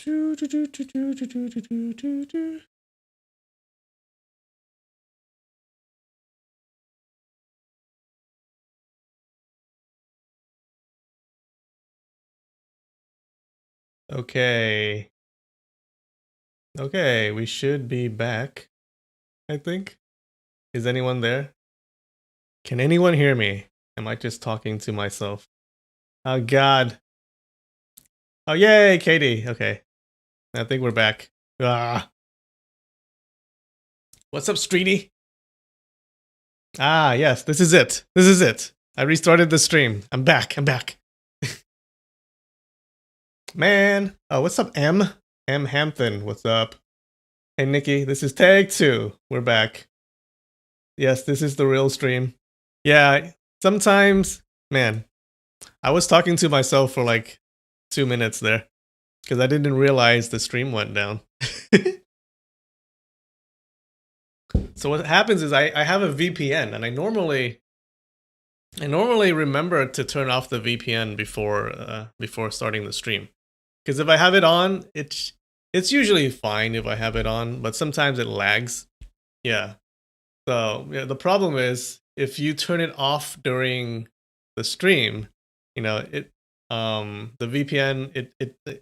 Okay. Okay, we should be back, I think. Is anyone there? Can anyone hear me? Am I just talking to myself? Oh, God. Oh, yay, Katie. Okay. I think we're back. Ah. What's up, Streety? Ah, yes, this is it. This is it. I restarted the stream. I'm back. I'm back. Man. Oh, what's up, M? M Hampton. What's up? Hey, Nikki. This is Tag 2. We're back. Yes, this is the real stream. Yeah, sometimes, man, I was talking to myself for like 2 minutes there because I didn't realize the stream went down. So what happens is I have a VPN, and I normally remember to turn off the VPN before starting the stream, because if I have it on, it's usually fine if I have it on, but sometimes it lags. Yeah. So yeah, the problem is if you turn it off during the stream, it the VPN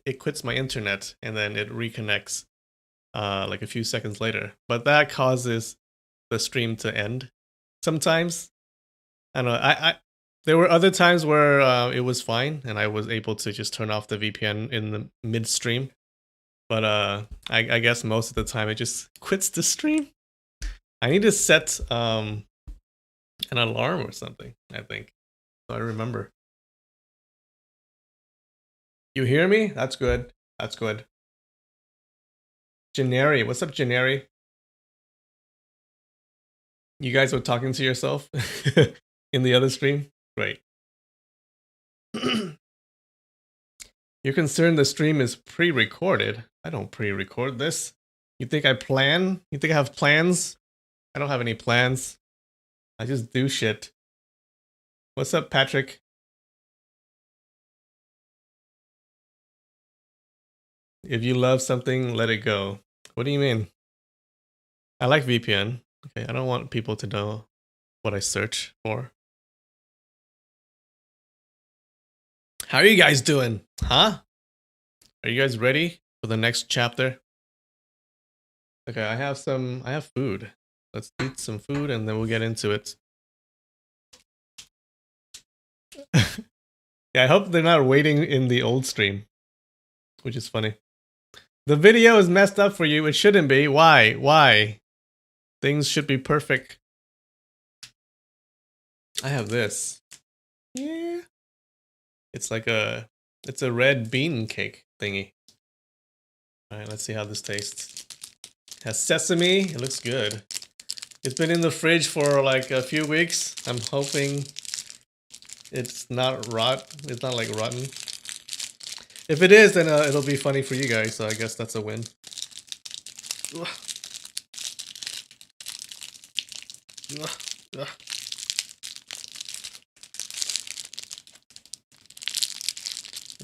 it quits my internet and then it reconnects like a few seconds later. But that causes the stream to end sometimes. I don't know. I there were other times where it was fine and I was able to just turn off the VPN in the midstream. But I guess most of the time it just quits the stream. I need to set an alarm or something, I think. So I remember. You hear me? That's good. That's good. Janeri, what's up, Janeri? You guys were talking to yourself in the other stream? Great. You're concerned the stream is pre-recorded. I don't pre-record this. You think I plan? You think I have plans? I don't have any plans. I just do shit. What's up, Patrick? If you love something, let it go. What do you mean? I like VPN. Okay, I don't want people to know what I search for. How are you guys doing? Huh? Are you guys ready for the next chapter? Okay, I have food. Let's eat some food and then we'll get into it. Yeah, I hope they're not waiting in the old stream, which is funny. The video is messed up for you. It shouldn't be. Why? Why? Things should be perfect. I have this. Yeah. It's like it's a red bean cake thingy. All right, let's see how this tastes. It has sesame. It looks good. It's been in the fridge for like a few weeks. I'm hoping it's not It's not like rotten. If it is, then it'll be funny for you guys. So I guess that's a win. Ugh. Ugh. Ugh.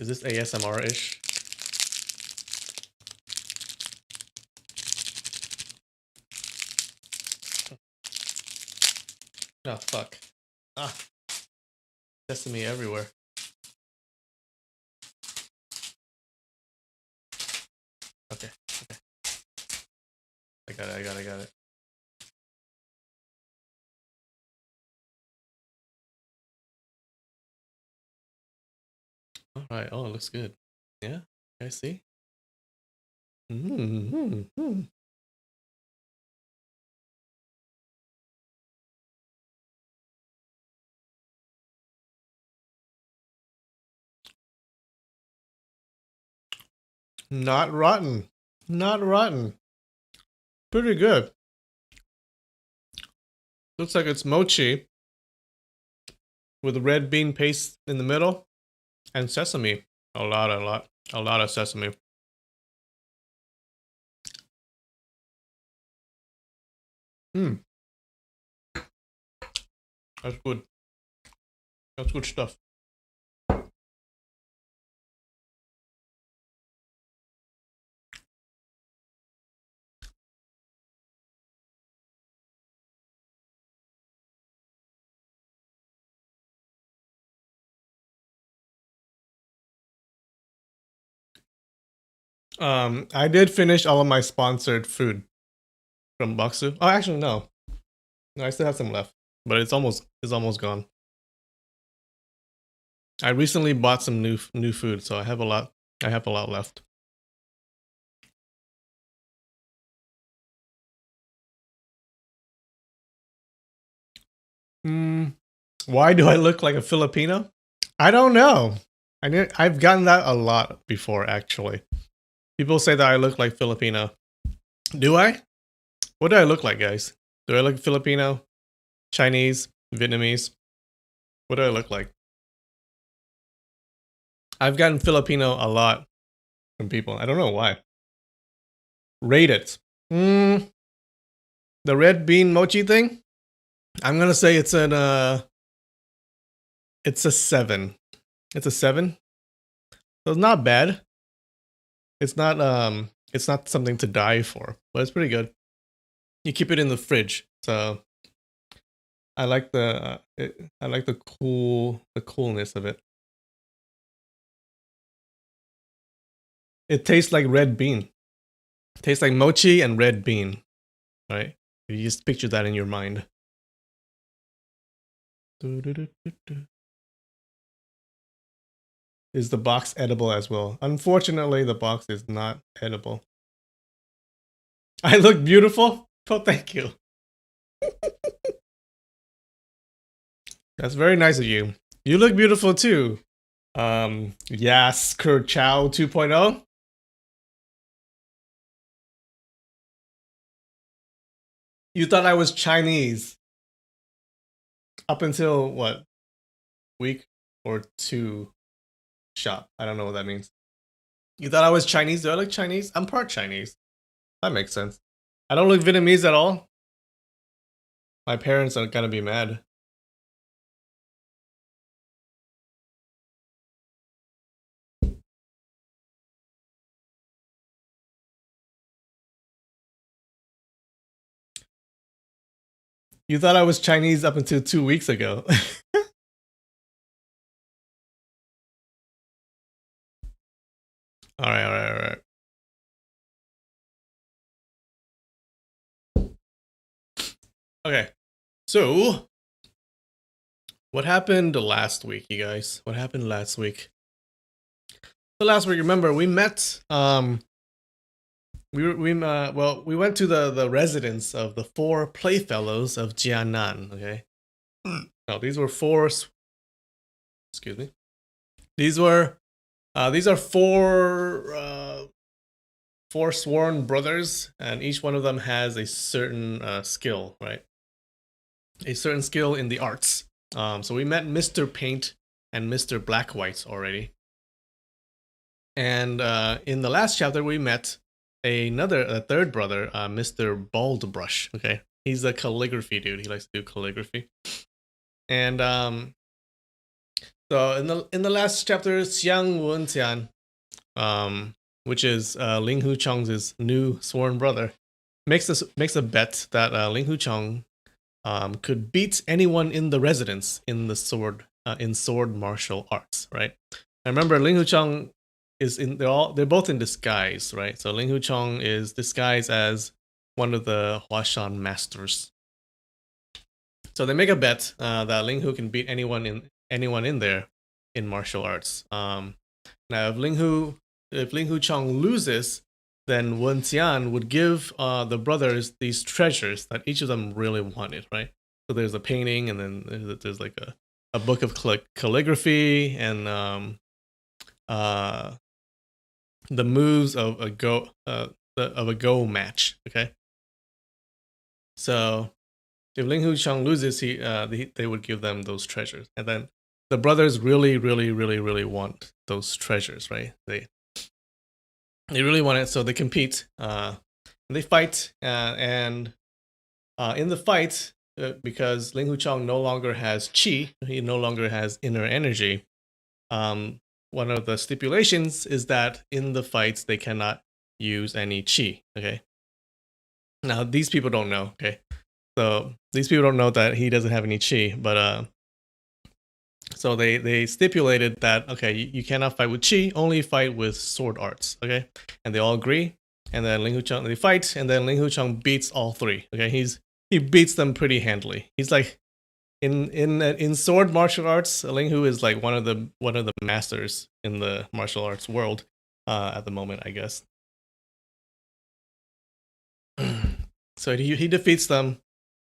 Is this ASMR-ish? Oh, fuck. Ah. Sesame everywhere. Okay. Okay. I got it. Alright, oh, it looks good. Yeah? You guys see? Not rotten. Not rotten. Pretty good. Looks like it's mochi with red bean paste in the middle and sesame. A lot of sesame. That's good. That's good stuff. I did finish all of my sponsored food from Baksu. Oh, actually, no. No, I still have some left, but it's almost gone. I recently bought some new food, so I have a lot. I have a lot left. Why do I look like a Filipino? I don't know. I've gotten that a lot before, actually. People say that I look like Filipino. Do I? What do I look like, guys? Do I look Filipino, Chinese, Vietnamese? What do I look like? I've gotten Filipino a lot from people. I don't know why. Rate it. The red bean mochi thing? I'm gonna say it's it's a 7. It's a 7. So it's not bad. It's not something to die for, but it's pretty good. You keep it in the fridge, so I like the coolness of it. It tastes like red bean. It tastes like mochi and red bean, right? You just picture that in your mind. Is the box edible as well? Unfortunately, the box is not edible. I look beautiful? Oh, thank you. That's very nice of you. You look beautiful too. Yes, Kurt Chow 2.0. You thought I was Chinese up until what? Week or two shop. I don't know what that means. You thought I was Chinese? Do I look Chinese? I'm part Chinese. That makes sense. I don't look Vietnamese at all. My parents are gonna be mad. You thought I was Chinese up until 2 weeks ago. All right. Okay, so what happened last week, you guys? What happened last week? So last week, remember, we met. We went to the residence of the 4 playfellows of Jianan. Okay, now these were 4. Excuse me. These are 4 sworn brothers, and each one of them has a certain skill, right? A certain skill in the arts. So we met Mr. Paint and Mr. Black White already. And in the last chapter, we met a third brother, Mr. Bald Brush. Okay, he's a calligraphy dude. He likes to do calligraphy. And so in the last chapter, Xiang Wenqian, which is Ling Hu Chong's new sworn brother, makes a bet that Ling Hu Chong could beat anyone in the residence in the sword martial arts. Right. I remember Ling Hu Chong they're both in disguise, right? So Ling Hu Chong is disguised as one of the Huashan masters. So they make a bet that Ling Hu can beat anyone in there in martial arts. Now if Ling Hu Chong loses, then Wen Xian would give the brothers these treasures that each of them really wanted, right? So there's a painting, and then there's like a book of calligraphy, and the moves of a go match. Okay, so if Ling Hu Chong loses, they would give them those treasures, and then the brothers really want those treasures, right? They really want it, so they compete. They fight, and in the fight, because Ling Hu Chong no longer has chi, he no longer has inner energy. One of the stipulations is that in the fights they cannot use any chi. Okay. Now these people don't know. Okay, so these people don't know that he doesn't have any chi, but So they stipulated that, okay, you cannot fight with chi, only fight with sword arts, okay? And they all agree. And then Ling Hucheng, they fight, and then Ling Hucheng beats all three. Okay, he beats them pretty handily. He's like in sword martial arts, Ling Hu is like one of the masters in the martial arts world at the moment, I guess. So he defeats them,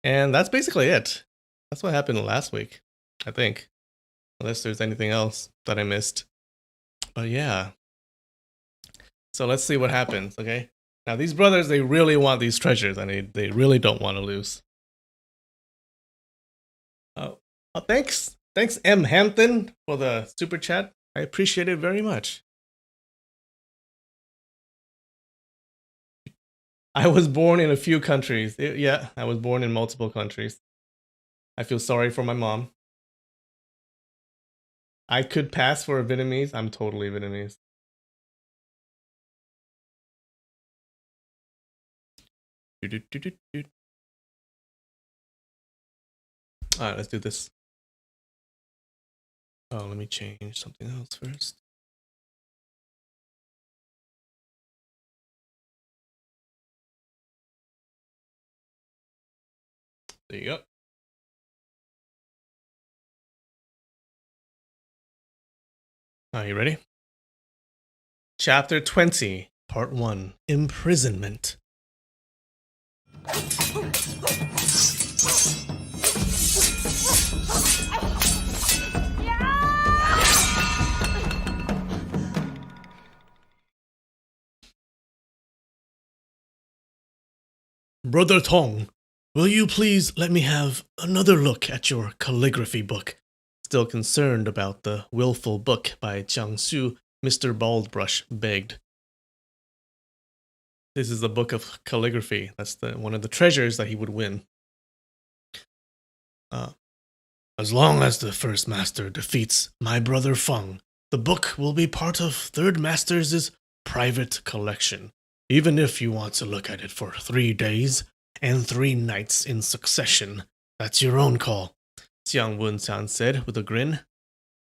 and that's basically it. That's what happened last week, I think. Unless there's anything else that I missed. But yeah. So let's see what happens, okay? Now these brothers, they really want these treasures, and they really don't want to lose. Oh, thanks. Thanks, M. Hampton, for the super chat. I appreciate it very much. I was born in a few countries. Yeah, I was born in multiple countries. I feel sorry for my mom. I could pass for a Vietnamese. I'm totally Vietnamese. Alright, let's do this. Oh, let me change something else first. There you go. Are you ready? Chapter 20, Part 1, Imprisonment. Brother Tong, will you please let me have another look at your calligraphy book? Still concerned about the willful book by Jiang Su, Mr. Baldbrush begged. This is the book of calligraphy. That's one of the treasures that he would win. As long as the first master defeats my brother Feng, the book will be part of third master's private collection. Even if you want to look at it for 3 days and 3 nights in succession, that's your own call, Jiang Wenqian said with a grin.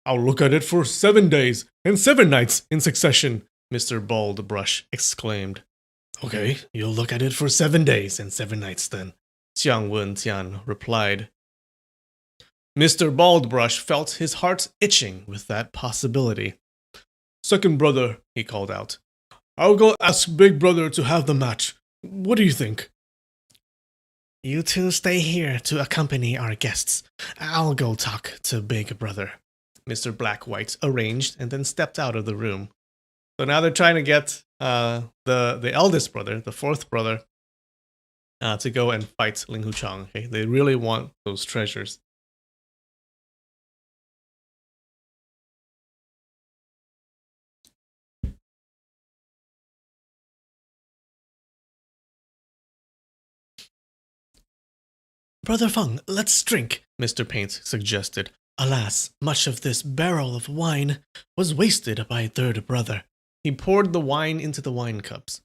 I'll look at it for 7 days and 7 nights in succession, Mr. Baldbrush exclaimed. Okay, you'll look at it for 7 days and 7 nights then, Jiang Wenqian replied. Mr. Baldbrush felt his heart itching with that possibility. Second brother, he called out. I'll go ask Big Brother to have the match. What do you think? You two stay here to accompany our guests. I'll go talk to Big Brother, Mr. Blackwhite arranged and then stepped out of the room. So now they're trying to get the eldest brother, the fourth brother, to go and fight Ling Hucheng. Okay? They really want those treasures. Brother Feng, let's drink, Mr. Paint suggested. Alas, much of this barrel of wine was wasted by third brother. He poured the wine into the wine cups.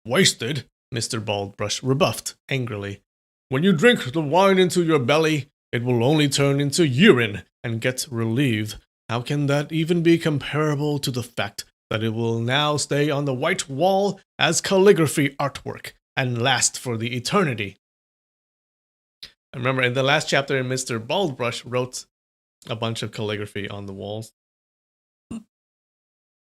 Wasted? Mr. Baldbrush rebuffed angrily. When you drink the wine into your belly, it will only turn into urine and get relieved. How can that even be comparable to the fact that it will now stay on the white wall as calligraphy artwork and last for the eternity? I remember in the last chapter, Mr. Baldbrush wrote a bunch of calligraphy on the walls.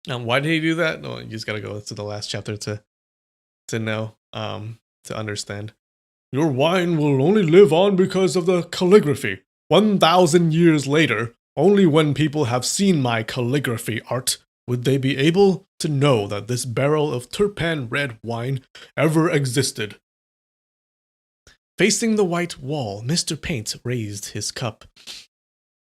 Why did he do that? No, you just gotta go to the last chapter to know, to understand. Your wine will only live on because of the calligraphy. 1,000 years later, only when people have seen my calligraphy art would they be able to know that this barrel of Turpan red wine ever existed. Facing the white wall, Mr. Paint raised his cup.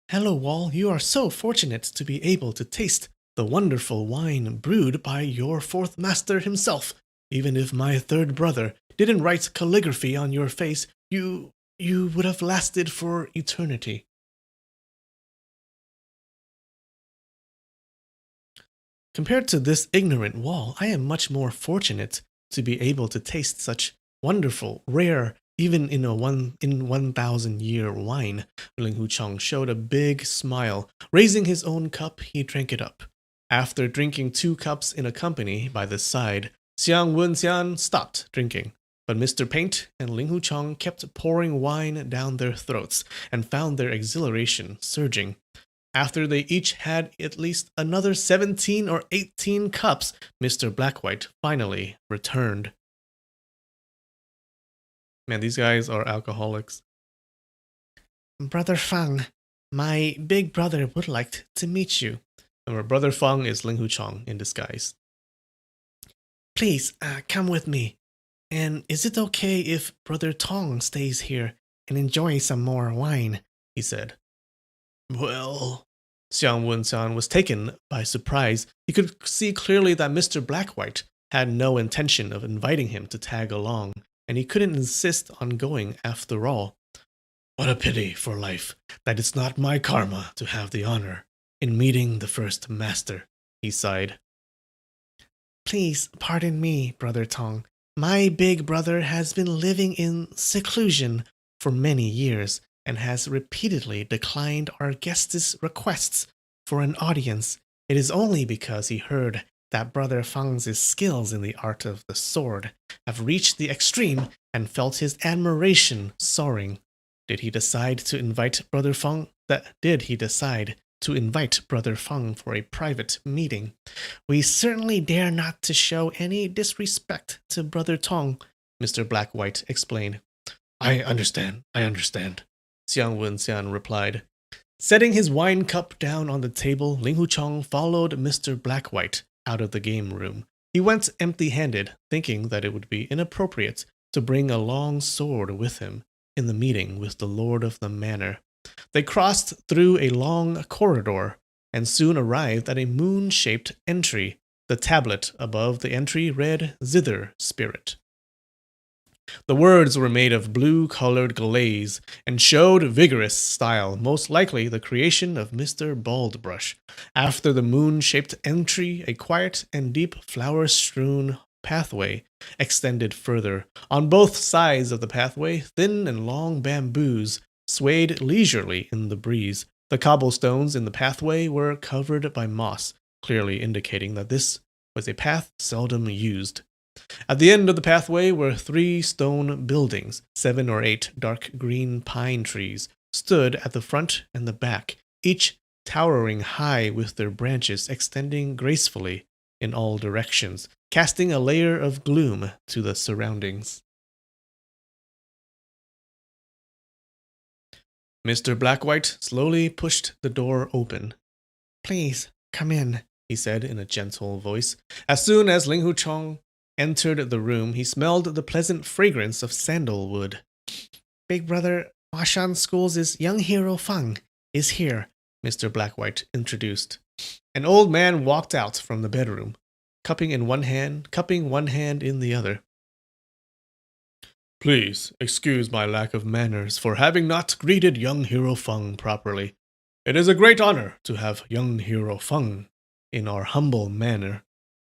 Hello, Wall. You are so fortunate to be able to taste the wonderful wine brewed by your fourth master himself. Even if my third brother didn't write calligraphy on your face, you would have lasted for eternity. Compared to this ignorant Wall, I am much more fortunate to be able to taste such wonderful, rare, even in 1,000-year wine. Ling Hucheng showed a big smile. Raising his own cup, he drank it up. After drinking 2 cups in a company by the side, Xiang Wenxian stopped drinking. But Mr. Paint and Ling Hucheng kept pouring wine down their throats and found their exhilaration surging. After they each had at least another 17 or 18 cups, Mr. Blackwhite finally returned. Man, these guys are alcoholics. Brother Fang, my big brother would like to meet you. And Brother Fang is Ling Hucheng in disguise. Please, come with me. And is it okay if Brother Tong stays here and enjoys some more wine? He said. Well, Xiang Wenxian was taken by surprise. He could see clearly that Mr. Blackwhite had no intention of inviting him to tag along, and he couldn't insist on going after all. What a pity for life that it's not my karma to have the honor in meeting the first master, he sighed. Please pardon me, Brother Tong. My big brother has been living in seclusion for many years and has repeatedly declined our guest's requests for an audience. It is only because he heard that Brother Fang's skills in the art of the sword have reached the extreme and felt his admiration soaring. Did he decide to invite Brother Fang for a private meeting? We certainly dare not to show any disrespect to Brother Tong, Mr. Blackwhite explained. I understand, Xiang Wenxian replied. Setting his wine cup down on the table, Ling Hucheng followed Mr. Blackwhite out of the game room. He went empty-handed, thinking that it would be inappropriate to bring a long sword with him in the meeting with the lord of the manor. They crossed through a long corridor and soon arrived at a moon-shaped entry. The tablet above the entry read, Zither Spirit. The words were made of blue-colored glaze and showed vigorous style, most likely the creation of Mr. Baldbrush. After the moon-shaped entry, a quiet and deep flower-strewn pathway extended further. On both sides of the pathway, thin and long bamboos swayed leisurely in the breeze. The cobblestones in the pathway were covered by moss, clearly indicating that this was a path seldom used. At the end of the pathway were 3 stone buildings. 7 or 8 dark green pine trees stood at the front and the back, each towering high with their branches extending gracefully in all directions, casting a layer of gloom to the surroundings. Mr. Blackwhite slowly pushed the door open. Please, come in, he said in a gentle voice. As soon as Ling Hucheng entered the room, he smelled the pleasant fragrance of sandalwood. Big brother Huashan School's young hero Fang is here, Mr. Blackwhite introduced. An old man walked out from the bedroom, cupping one hand in the other. Please excuse my lack of manners for having not greeted young hero Fang properly. It is a great honor to have young hero Fang in our humble manor.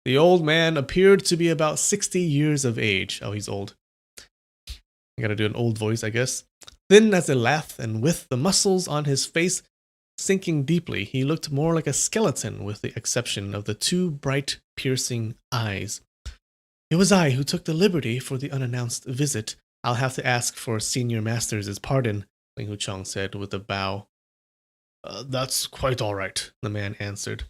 The old man appeared to be about 60 years of age. Oh, he's old. I gotta do an old voice, I guess. Thin as a lath and with the muscles on his face sinking deeply, he looked more like a skeleton with the exception of the 2 bright, piercing eyes. It was I who took the liberty for the unannounced visit. I'll have to ask for Senior Master's pardon, Ling Hucheng said with a bow. That's quite all right, the man answered.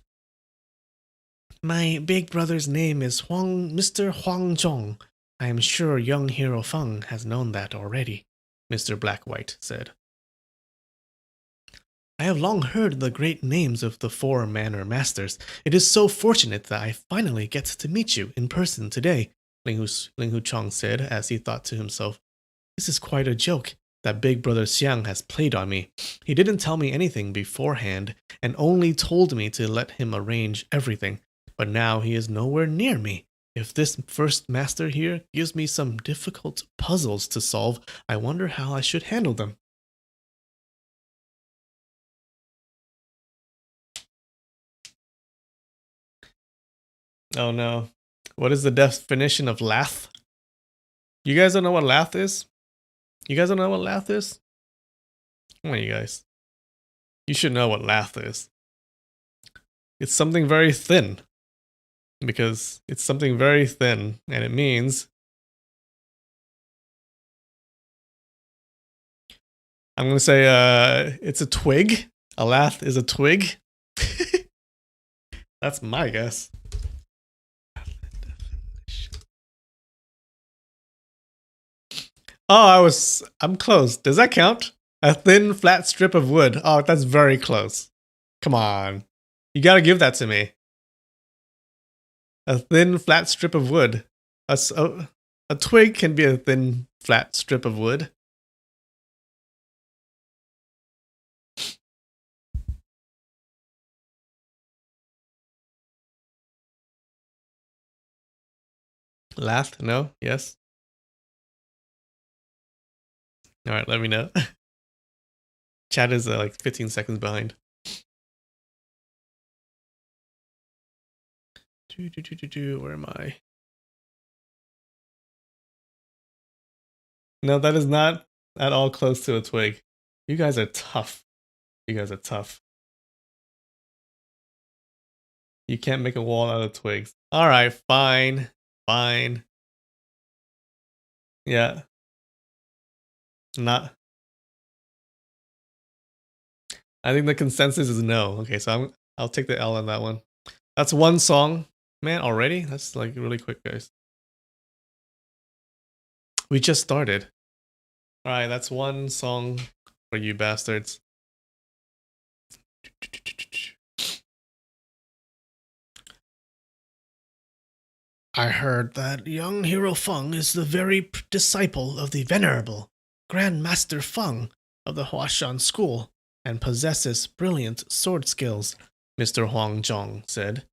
My big brother's name is Mr. Huang Zhong. I am sure young hero Feng has known that already, Mr. Blackwhite said. I have long heard the great names of the 4 manor masters. It is so fortunate that I finally get to meet you in person today, Ling Hucheng said as he thought to himself. This is quite a joke that big brother Xiang has played on me. He didn't tell me anything beforehand and only told me to let him arrange everything. But now he is nowhere near me. If this first master here gives me some difficult puzzles to solve, I wonder how I should handle them. Oh no. What is the definition of lath? You guys don't know what lath is? You guys don't know what lath is? Come on, you guys. You should know what lath is. It's something very thin. Because it's something very thin, and it means I'm gonna say it's a twig. A lath is a twig. That's my guess. Oh, I'm close. Does that count? A thin, flat strip of wood. Oh, that's very close. Come on. You gotta give that to me. A thin, flat strip of wood. A twig can be a thin, flat strip of wood. Lath? No? Yes? Alright, let me know. Chat is like 15 seconds behind. Where am I? No, that is not at all close to a twig. You guys are tough. You guys are tough. You can't make a wall out of twigs. Alright, fine. Fine. Yeah. Not. I think the consensus is no. Okay, so I'll take the L on that one. That's one song. Man, already? That's like really quick, guys. We just started. Alright, that's one song for you bastards. I heard that young hero Feng is the very disciple of the venerable Grand Master Feng of the Huashan School and possesses brilliant sword skills, Mr. Huang Zhong said.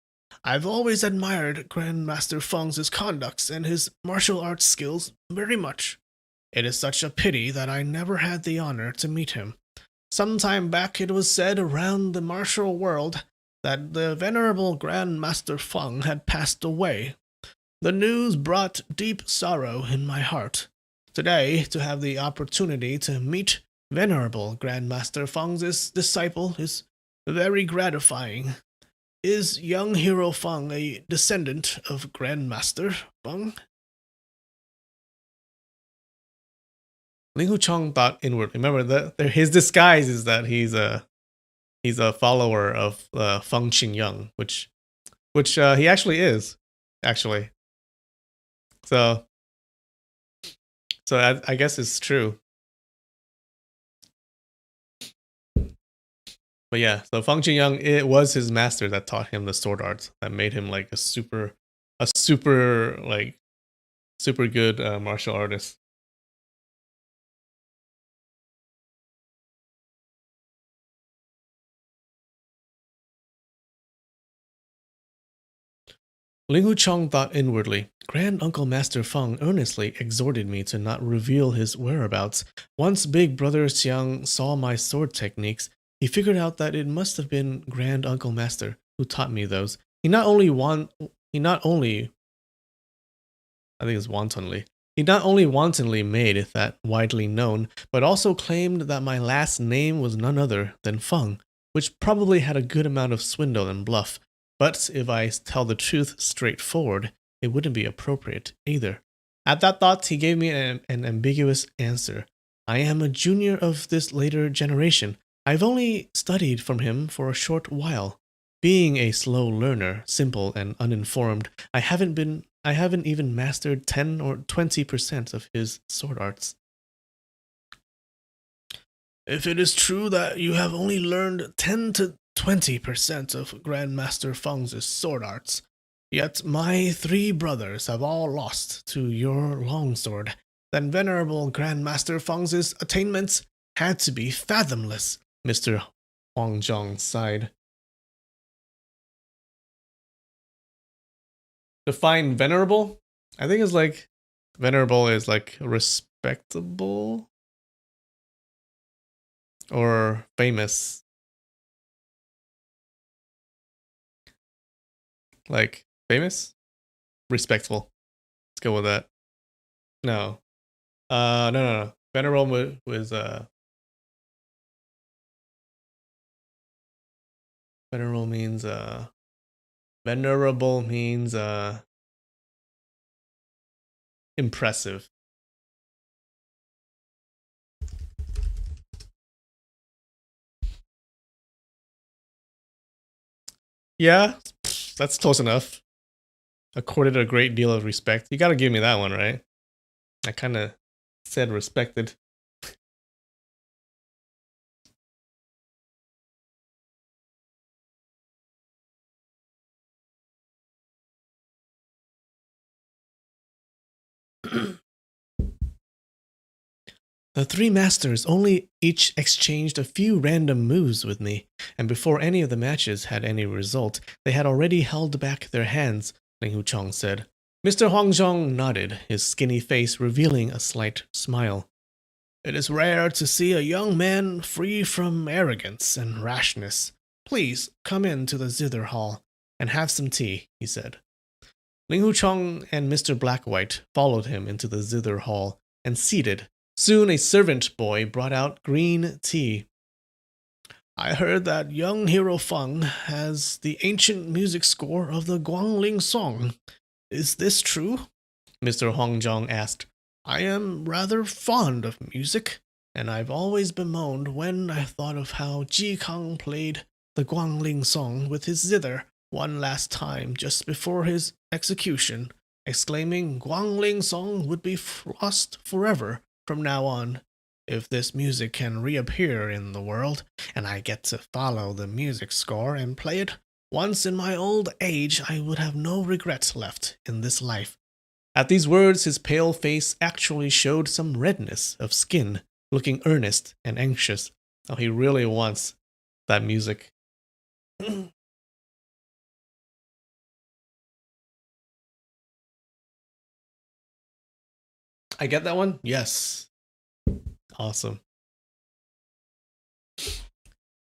I've always admired Grand Master Feng's conduct and his martial arts skills very much. It is such a pity that I never had the honor to meet him. Some time back it was said around the martial world that the venerable Grand Master Feng had passed away. The news brought deep sorrow in my heart. Today, to have the opportunity to meet venerable Grandmaster Feng's disciple is very gratifying. Is young hero Feng a descendant of Grandmaster Feng? Ling Huchong thought inwardly. Remember, his disguise is that he's a follower of Feng Qingyang, which he actually is, actually. So I guess it's true. But yeah, so Feng Qingyang, it was his master that taught him the sword arts that made him like a super good martial artist. Ling Huchong thought inwardly. Grand Uncle Master Feng earnestly exhorted me to not reveal his whereabouts. Once Big Brother Xiang saw my sword techniques, he figured out that it must have been Grand Uncle Master who taught me those. He not only I think it's wantonly. He not only wantonly made that widely known, but also claimed that my last name was none other than Feng, which probably had a good amount of swindle and bluff. But if I tell the truth straightforward, it wouldn't be appropriate either. At that thought, he gave me an ambiguous answer. I am a junior of this later generation. I've only studied from him for a short while. Being a slow learner, simple and uninformed, I haven't even mastered 10 or 20% of his sword arts. If it is true that you have only learned 10 to 20% of Grandmaster Feng's sword arts, yet my 3 brothers have all lost to your longsword, then venerable Grandmaster Feng's attainments had to be fathomless, Mr. Huang Zhong sighed. Define venerable? I think it's like venerable is like respectable or famous. Like famous? Respectful. Let's go with that. No. No. Venerable venerable means venerable means impressive. Yeah, that's close enough. Accorded a great deal of respect. You gotta give me that one, right? I kind of said respected. The three masters only each exchanged a few random moves with me, and before any of the matches had any result, they had already held back their hands, Ling Huchong said. Mr. Huangzhong nodded, his skinny face revealing a slight smile. It is rare to see a young man free from arrogance and rashness. Please come into the zither hall and have some tea, he said. Ling Huchong and Mr. Blackwhite followed him into the zither hall and seated. Soon a servant boy brought out green tea. I heard that young Hero Feng has the ancient music score of the Guangling song. Is this true? Mr. Huangzhong asked. I am rather fond of music, and I've always bemoaned when I thought of how Ji Kang played the Guangling song with his zither one last time just before his execution, exclaiming Guangling song would be lost forever from now on. If this music can reappear in the world, and I get to follow the music score and play it once in my old age, I would have no regrets left in this life. At these words, his pale face actually showed some redness of skin, looking earnest and anxious. Oh, he really wants that music. I get that one? Yes. Awesome.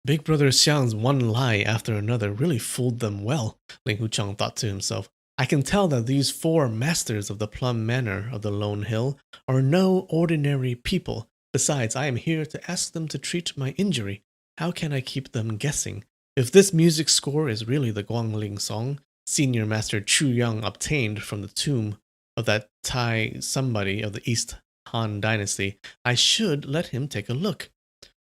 Big Brother Xiang's one lie after another really fooled them well, Ling Hucheng thought to himself. I can tell that these four masters of the Plum Manor of the Lone Hill are no ordinary people. Besides, I am here to ask them to treat my injury. How can I keep them guessing? If this music score is really the Guangling song Senior Master Chu Yang obtained from the tomb of that Tai somebody of the East Han Dynasty, I should let him take a look.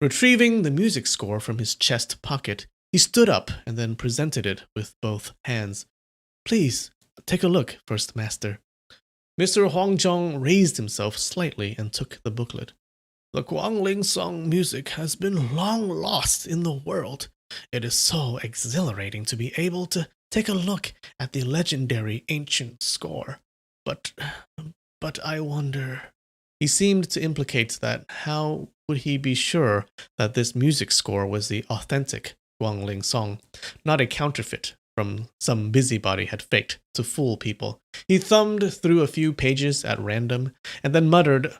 Retrieving the music score from his chest pocket, he stood up and then presented it with both hands. Please, take a look, First Master. Mr. Huangzhong raised himself slightly and took the booklet. The Guangling song music has been long lost in the world. It is so exhilarating to be able to take a look at the legendary ancient score. But I wonder... He seemed to implicate that how would he be sure that this music score was the authentic Guangling song, not a counterfeit from some busybody had faked to fool people. He thumbed through a few pages at random and then muttered,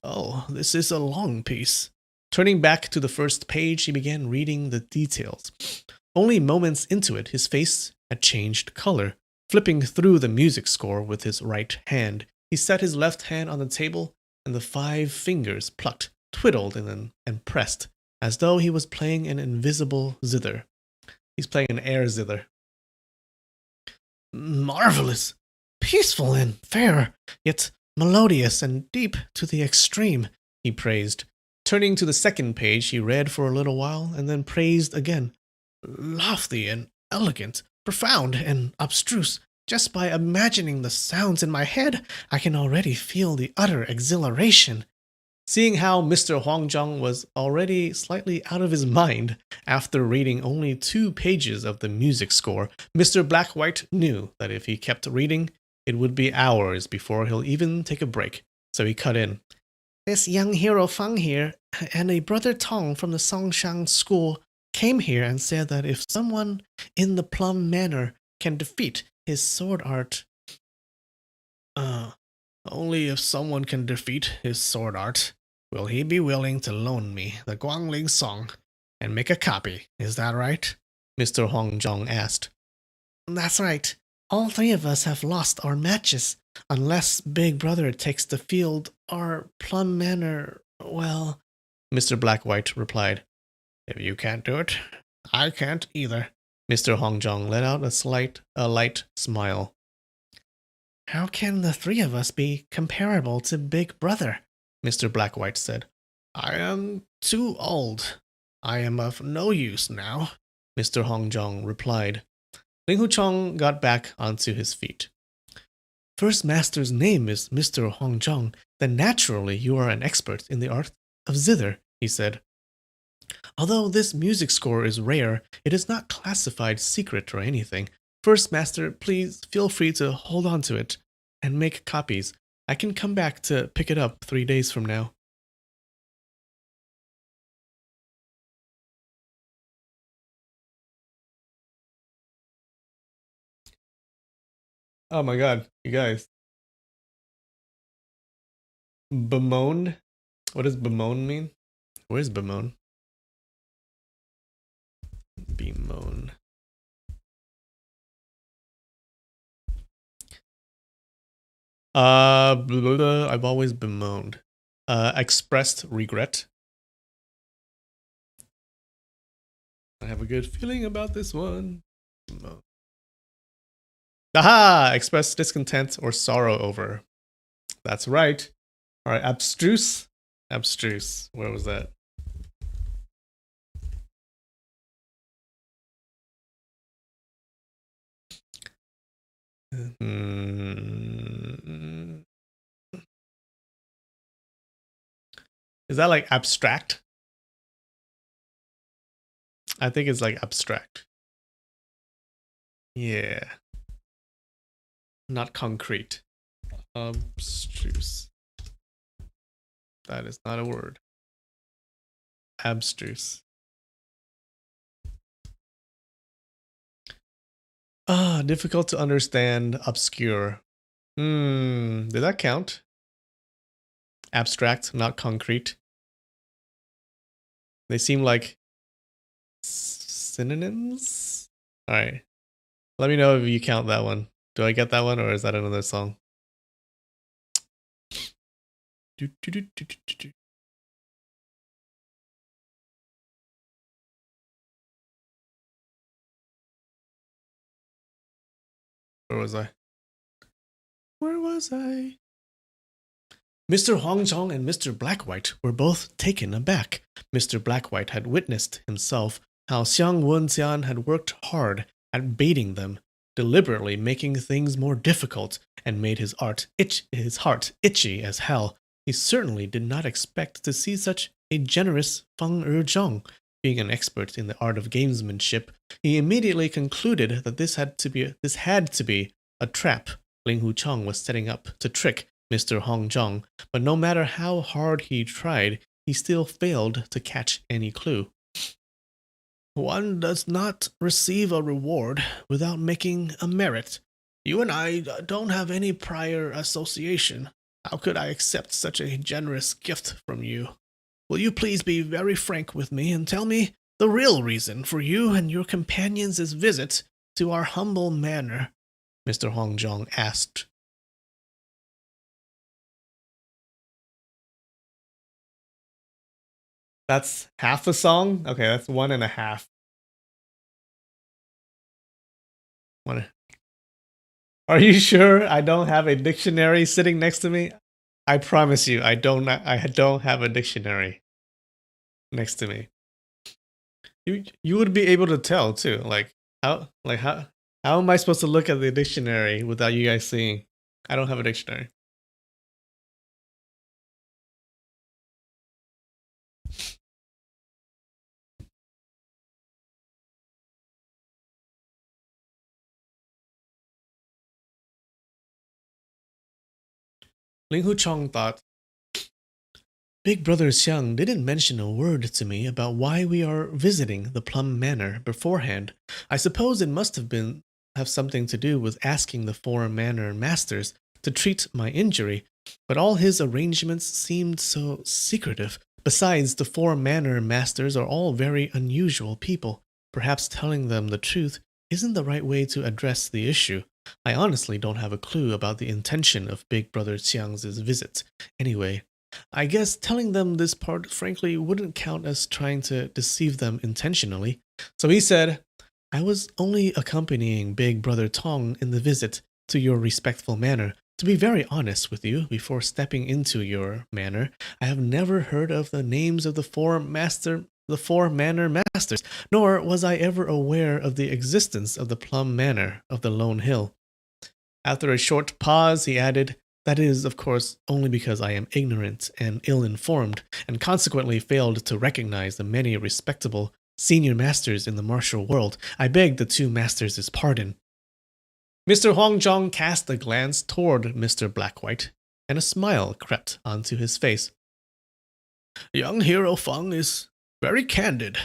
Oh, this is a long piece. Turning back to the first page, he began reading the details. Only moments into it, his face had changed color. Flipping through the music score with his right hand, he set his left hand on the table and the 5 fingers plucked, twiddled, and pressed, as though he was playing an invisible zither. He's playing an air zither. Marvelous, peaceful and fair, yet melodious and deep to the extreme, he praised. Turning to the second page, he read for a little while and then praised again. Lofty and elegant, profound and abstruse. Just by imagining the sounds in my head, I can already feel the utter exhilaration. Seeing how Mr. Huangzhong was already slightly out of his mind after reading only 2 pages of the music score, Mr. Blackwhite knew that if he kept reading, it would be hours before he'll even take a break. So he cut in. This young Hero Feng here and a brother Tong from the Songshan school came here and said that if someone in the Plum Manor can defeat his sword art... only if someone can defeat his sword art, will he be willing to loan me the Guangling song and make a copy, is that right? Mr. Huangzhong asked. That's right. All 3 of us have lost our matches, Unless Big Brother takes the field, our Plum Manor, well, Mr. Blackwhite replied. If you can't do it, I can't either. Mr. Hongjong let out a light smile. How can the three of us be comparable to Big Brother? Mr. Blackwhite said. I am too old. I am of no use now, Mr. Hongjong replied. Ling Huchong got back onto his feet. First Master's name is Mr. Hongjong, then naturally you are an expert in the art of zither, he said. Although this music score is rare, it is not classified secret or anything. First Master, please feel free to hold on to it and make copies. I can come back to pick it up 3 days from now. Oh my god, you guys. Bemoaned? What does bemoan mean? Where's bemoan? Bemoan. I've always bemoaned. Expressed regret. I have a good feeling about this one. Bemoan. Aha! Express discontent or sorrow over. That's right. All right, abstruse. Abstruse. Where was that? Is that like abstract? I think it's like abstract. Yeah. Not concrete. Abstruse. That is not a word. Abstruse. Difficult to understand, obscure. Did that count? Abstract, not concrete. They seem like synonyms? Alright. Let me know if you count that one. Do I get that one or is that another song? Where was I? Where was I? Mr. Hongjong and Mr. Blackwhite were both taken aback. Mr. Blackwhite had witnessed himself how Xiang Wenxian had worked hard at baiting them, deliberately making things more difficult, and made his heart itchy as hell. He certainly did not expect to see such a generous Feng Erzhong. Being an expert in the art of gamesmanship, he immediately concluded that this had to be a trap Ling Huchong was setting up to trick Mr. Hongjong, but no matter how hard he tried, he still failed to catch any clue. One does not receive a reward without making a merit. You and I don't have any prior association. How could I accept such a generous gift from you? Will you please be very frank with me and tell me the real reason for you and your companions' visit to our humble manor? Mr. Hongjong asked. That's half a song? Okay, that's 1.5. Are you sure I don't have a dictionary sitting next to me? I promise you, I don't have a dictionary next to me. You would be able to tell too. How am I supposed to look at the dictionary without you guys seeing? I don't have a dictionary. Ling Huchong thought, Big Brother Xiang didn't mention a word to me about why we are visiting the Plum Manor beforehand. I suppose it must have something to do with asking the 4 manor masters to treat my injury, but all his arrangements seemed so secretive. Besides, the 4 manor masters are all very unusual people. Perhaps telling them the truth isn't the right way to address the issue. I honestly don't have a clue about the intention of Big Brother Xiang's visit. Anyway, I guess telling them this part frankly wouldn't count as trying to deceive them intentionally. So he said, I was only accompanying Big Brother Tong in the visit to your respectful manor. To be very honest with you, before stepping into your manor, I have never heard of the names of the four manor masters, nor was I ever aware of the existence of the Plum Manor of the Lone Hill. After a short pause, he added, that is, of course, only because I am ignorant and ill-informed, and consequently failed to recognize the many respectable senior masters in the martial world. I beg the two masters' pardon. Mr. Huangjong cast a glance toward Mr. Blackwhite, and a smile crept onto his face. Young Hero Feng is very candid.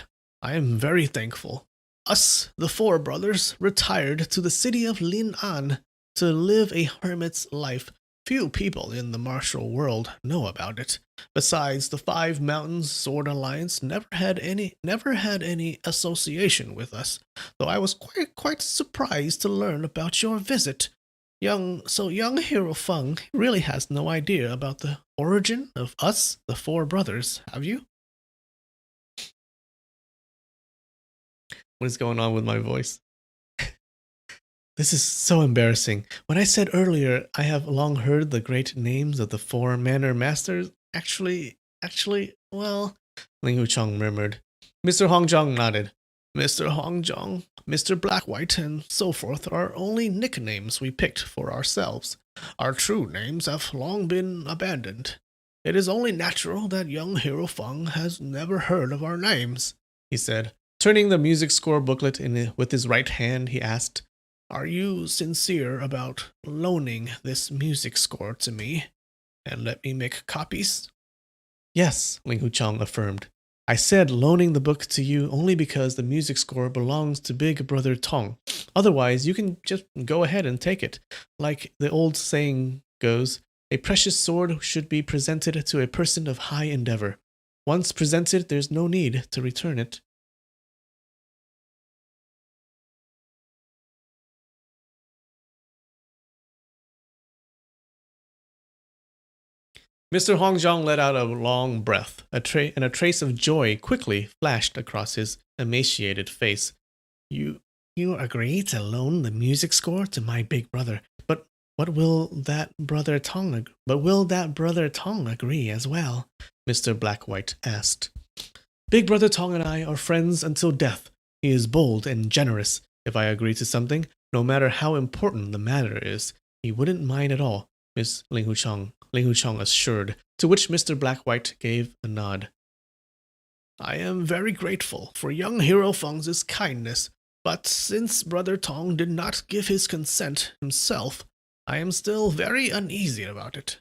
I am very thankful. Us, the four brothers, retired to the city of Lin'an to live a hermit's life. Few people in the martial world know about it. Besides, the Five Mountains Sword Alliance never had any association with us, though I was quite surprised to learn about your visit. Young Hero Feng really has no idea about the origin of us, the four brothers, have you? What is going on with my voice? This is so embarrassing. When I said earlier I have long heard the great names of the four manor masters, actually, well, Ling Huchong murmured. Mr. Hongjong nodded. Mr. Hongjong, Mr. Blackwhite, and so forth are only nicknames we picked for ourselves. Our true names have long been abandoned. It is only natural that young Hero Feng has never heard of our names, he said. Turning the music score booklet with his right hand, he asked, are you sincere about loaning this music score to me, and let me make copies? Yes, Ling Huchong affirmed. I said loaning the book to you only because the music score belongs to Big Brother Tong. Otherwise, you can just go ahead and take it. Like the old saying goes, a precious sword should be presented to a person of high endeavor. Once presented, there's no need to return it. Mr. Hongjong let out a long breath, and a trace of joy quickly flashed across his emaciated face. You agree to loan the music score to my big brother, but will that brother Tong agree as well? Mr. Blackwhite asked. Big Brother Tong and I are friends until death. He is bold and generous. If I agree to something, no matter how important the matter is, he wouldn't mind at all, Miss Ling Huchong assured, to which Mr. Blackwhite gave a nod. I am very grateful for young Hero Feng's kindness, but since Brother Tong did not give his consent himself, I am still very uneasy about it.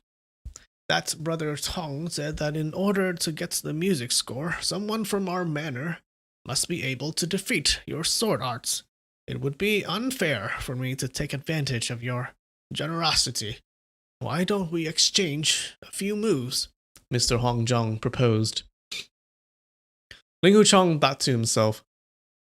That Brother Tong said that in order to get the music score, someone from our manor must be able to defeat your sword arts. It would be unfair for me to take advantage of your generosity. Why don't we exchange a few moves? Mr. Hongjong proposed. Ling Huchong thought to himself,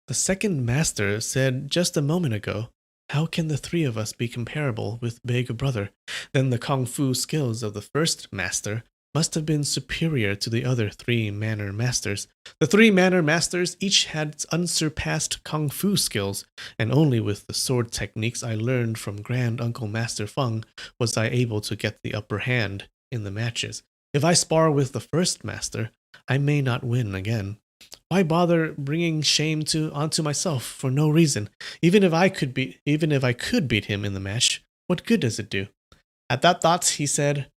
the second master said just a moment ago, how can the three of us be comparable with Big Brother? Then the kung fu skills of the first master must have been superior to the other three manor masters. The three manor masters each had unsurpassed kung fu skills, and only with the sword techniques I learned from Grand Uncle Master Feng was I able to get the upper hand in the matches. If I spar with the first master, I may not win again. Why bother bringing shame onto myself for no reason? Even if I could beat him in the match, what good does it do? At that thought, he said,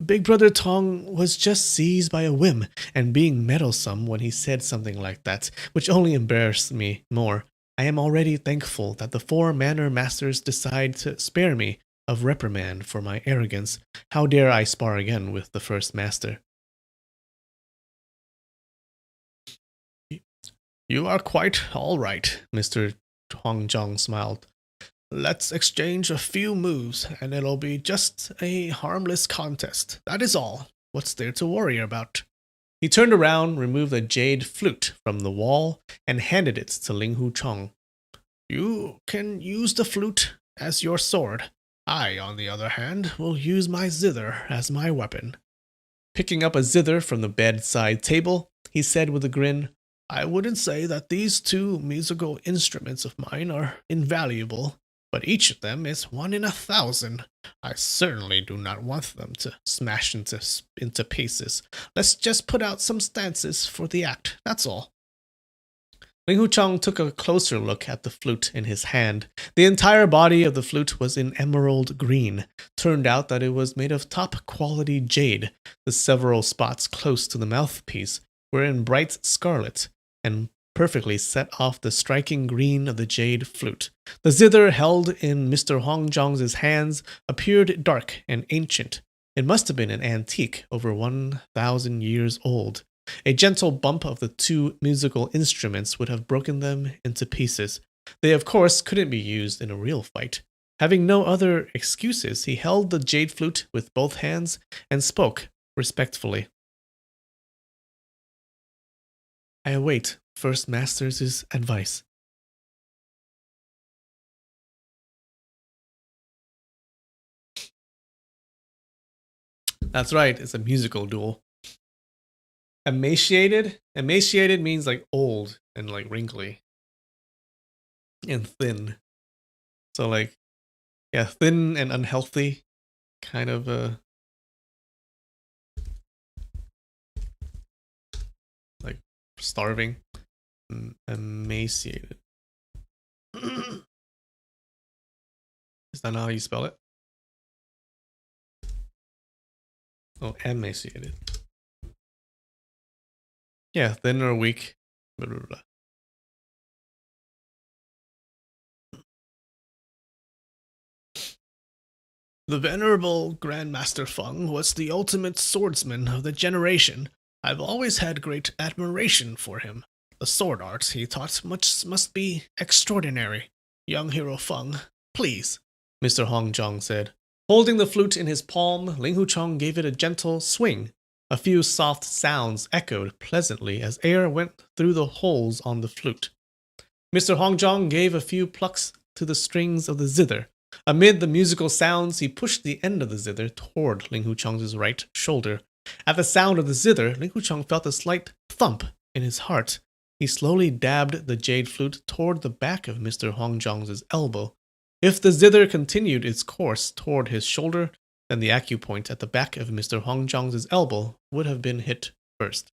Big Brother Tong was just seized by a whim and being meddlesome when he said something like that, which only embarrassed me more. I am already thankful that the four manor masters decide to spare me of reprimand for my arrogance. How dare I spar again with the first master? You are quite all right, Mr. Hongjong smiled. Let's exchange a few moves, and it'll be just a harmless contest. That is all. What's there to worry about? He turned around, removed a jade flute from the wall, and handed it to Ling Huchong. You can use the flute as your sword. I, on the other hand, will use my zither as my weapon. Picking up a zither from the bedside table, he said with a grin, I wouldn't say that these two musical instruments of mine are invaluable, but each of them is 1 in 1,000. I certainly do not want them to smash into pieces. Let's just put out some stances for the act, that's all. Ling Huchang took a closer look at the flute in his hand. The entire body of the flute was in emerald green. Turned out that it was made of top-quality jade. The several spots close to the mouthpiece were in bright scarlet, and perfectly set off the striking green of the jade flute. The zither held in Mr. Hongjong's hands appeared dark and ancient. It must have been an antique, over 1,000 years old. A gentle bump of the two musical instruments would have broken them into pieces. They, of course, couldn't be used in a real fight. Having no other excuses, he held the jade flute with both hands and spoke respectfully. I await First Master's advice. That's right, it's a musical duel. Emaciated? Emaciated means like old and like wrinkly. And thin. So like, yeah, thin and unhealthy. Kind of like starving. Emaciated. Is that not how you spell it? Oh, emaciated. Yeah, thin or weak. Blah, blah, blah. The venerable Grandmaster Feng was the ultimate swordsman of the generation. I've always had great admiration for him. The sword art he taught must be extraordinary. Young hero Feng, please, Mr. Hongjong said. Holding the flute in his palm, Ling Huchang gave it a gentle swing. A few soft sounds echoed pleasantly as air went through the holes on the flute. Mr. Hongjong gave a few plucks to the strings of the zither. Amid the musical sounds, he pushed the end of the zither toward Ling Huchang's right shoulder. At the sound of the zither, Ling Huchang felt a slight thump in his heart. He slowly dabbed the jade flute toward the back of Mr. Hongjong's elbow. If the zither continued its course toward his shoulder, then the acupoint at the back of Mr. Hongjong's elbow would have been hit first.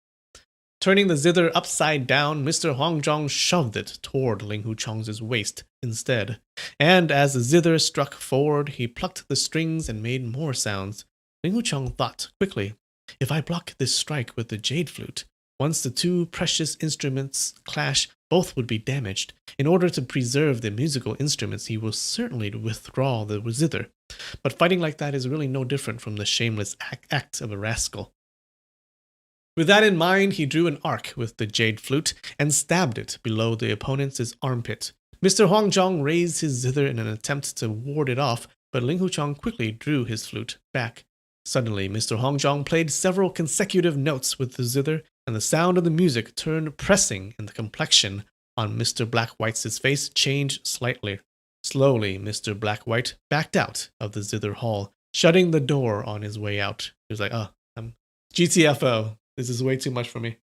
Turning the zither upside down, Mr. Hongjong shoved it toward Ling Huchang's waist instead. And as the zither struck forward, he plucked the strings and made more sounds. Ling Huchang thought quickly, if I block this strike with the jade flute, once the two precious instruments clash, both would be damaged. In order to preserve the musical instruments, he will certainly withdraw the zither. But fighting like that is really no different from the shameless act of a rascal. With that in mind, he drew an arc with the jade flute and stabbed it below the opponent's armpit. Mr. Hongjong raised his zither in an attempt to ward it off, but Ling Huchang quickly drew his flute back. Suddenly, Mr. Hongjong played several consecutive notes with the zither, and the sound of the music turned pressing, and the complexion on Mr. Black-White's face changed slightly. Slowly, Mr. Black-White backed out of the zither hall, shutting the door on his way out. He was like, I'm GTFO. This is way too much for me.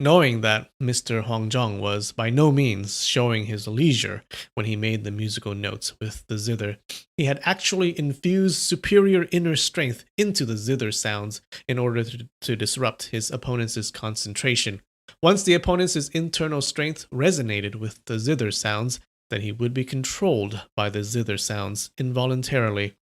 Knowing that Mr. Hongjong was by no means showing his leisure when he made the musical notes with the zither, he had actually infused superior inner strength into the zither sounds in order to disrupt his opponent's concentration. Once the opponent's internal strength resonated with the zither sounds, then he would be controlled by the zither sounds involuntarily.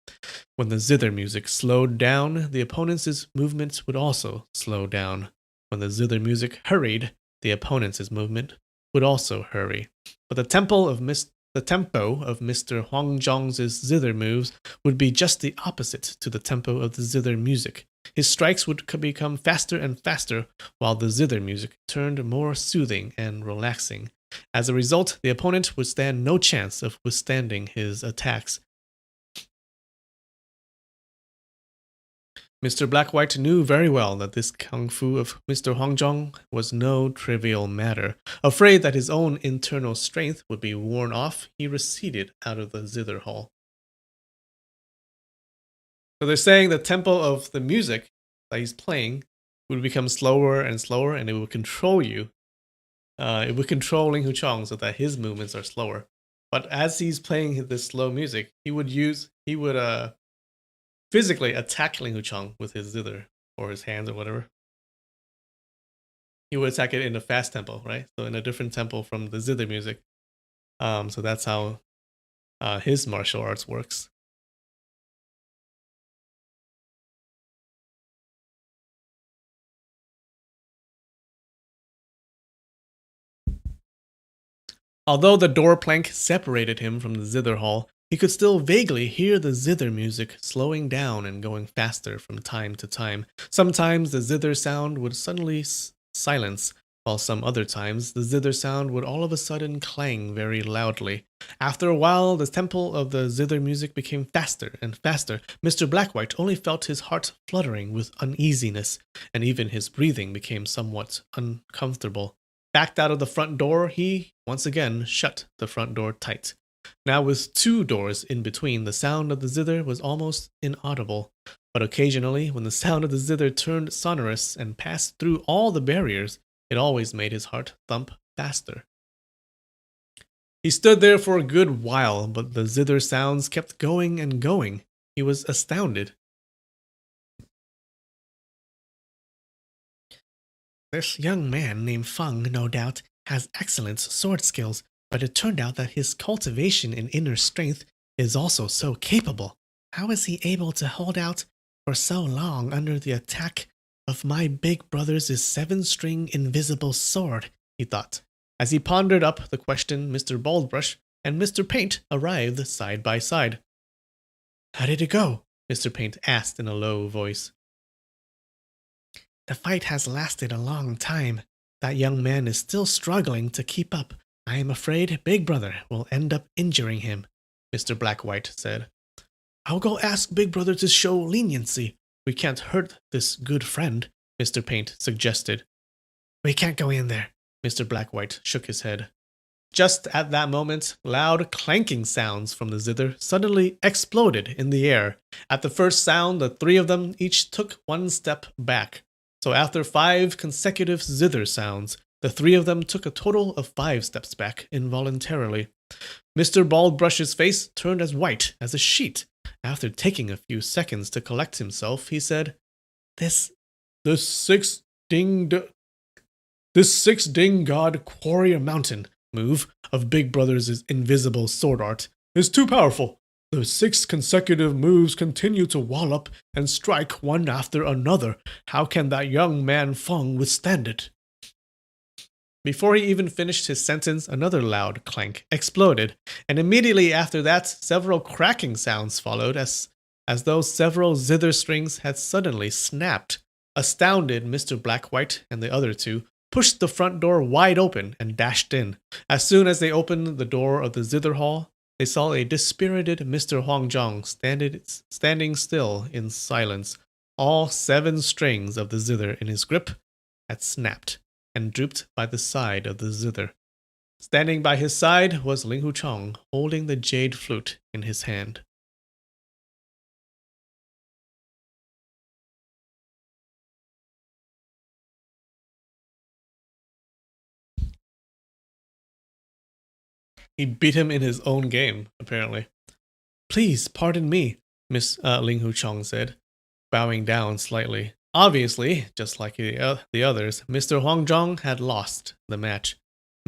When the zither music slowed down, the opponent's movement would also slow down. When the zither music hurried, the opponent's movement would also hurry. But the tempo of Mr. Hongjong's zither moves would be just the opposite to the tempo of the zither music. His strikes would become faster and faster, while the zither music turned more soothing and relaxing. As a result, the opponent would stand no chance of withstanding his attacks. Mr. Blackwhite knew very well that this kung fu of Mr. Hongjong was no trivial matter. Afraid that his own internal strength would be worn off, he receded out of the zither hall. So they're saying the tempo of the music that he's playing would become slower and slower, and it would control you. It would control Ling Huchong so that his movements are slower. But as he's playing this slow music, he would physically attack Ling Huchong with his zither or his hands or whatever. He would attack it in a fast tempo, right? So in a different tempo from the zither music. So that's how his martial arts works. Although the door plank separated him from the zither hall, he could still vaguely hear the zither music slowing down and going faster from time to time. Sometimes the zither sound would suddenly silence, while some other times the zither sound would all of a sudden clang very loudly. After a while, the tempo of the zither music became faster and faster. Mr. Blackwhite only felt his heart fluttering with uneasiness, and even his breathing became somewhat uncomfortable. Backed out of the front door, he once again shut the front door tight. Now, with two doors in between, the sound of the zither was almost inaudible. But occasionally, when the sound of the zither turned sonorous and passed through all the barriers, it always made his heart thump faster. He stood there for a good while, but the zither sounds kept going and going. He was astounded. This young man named Feng, no doubt, has excellent sword skills, but it turned out that his cultivation in inner strength is also so capable. How is he able to hold out for so long under the attack of my big brother's 7-string invisible sword? He thought. As he pondered up the question, Mr. Baldbrush and Mr. Paint arrived side by side. How did it go? Mr. Paint asked in a low voice. The fight has lasted a long time. That young man is still struggling to keep up. I am afraid Big Brother will end up injuring him, Mr. Blackwhite said. I'll go ask Big Brother to show leniency. We can't hurt this good friend, Mr. Paint suggested. We can't go in there, Mr. Blackwhite shook his head. Just at that moment, loud clanking sounds from the zither suddenly exploded in the air. At the first sound, the three of them each took one step back. So after 5 consecutive zither sounds, the three of them took a total of 5 steps back involuntarily. Mr. Baldbrush's face turned as white as a sheet. After taking a few seconds to collect himself, he said, This six ding god warrior mountain move of Big Brother's invisible sword art is too powerful. The 6 consecutive moves continue to wallop and strike one after another. How can that young man Feng withstand it? Before he even finished his sentence, another loud clank exploded, and immediately after that, several cracking sounds followed as though several zither strings had suddenly snapped. Astounded, Mr. Blackwhite and the other two pushed the front door wide open and dashed in. As soon as they opened the door of the zither hall, they saw a dispirited Mr. Hongjong standing still in silence. All 7 strings of the zither in his grip had snapped and drooped by the side of the zither. Standing by his side was Ling Huchong, holding the jade flute in his hand. He beat him in his own game, apparently. Please, pardon me, Miss Ling Huchong said, bowing down slightly. Obviously, just like the others, Mr. Hongjong had lost the match.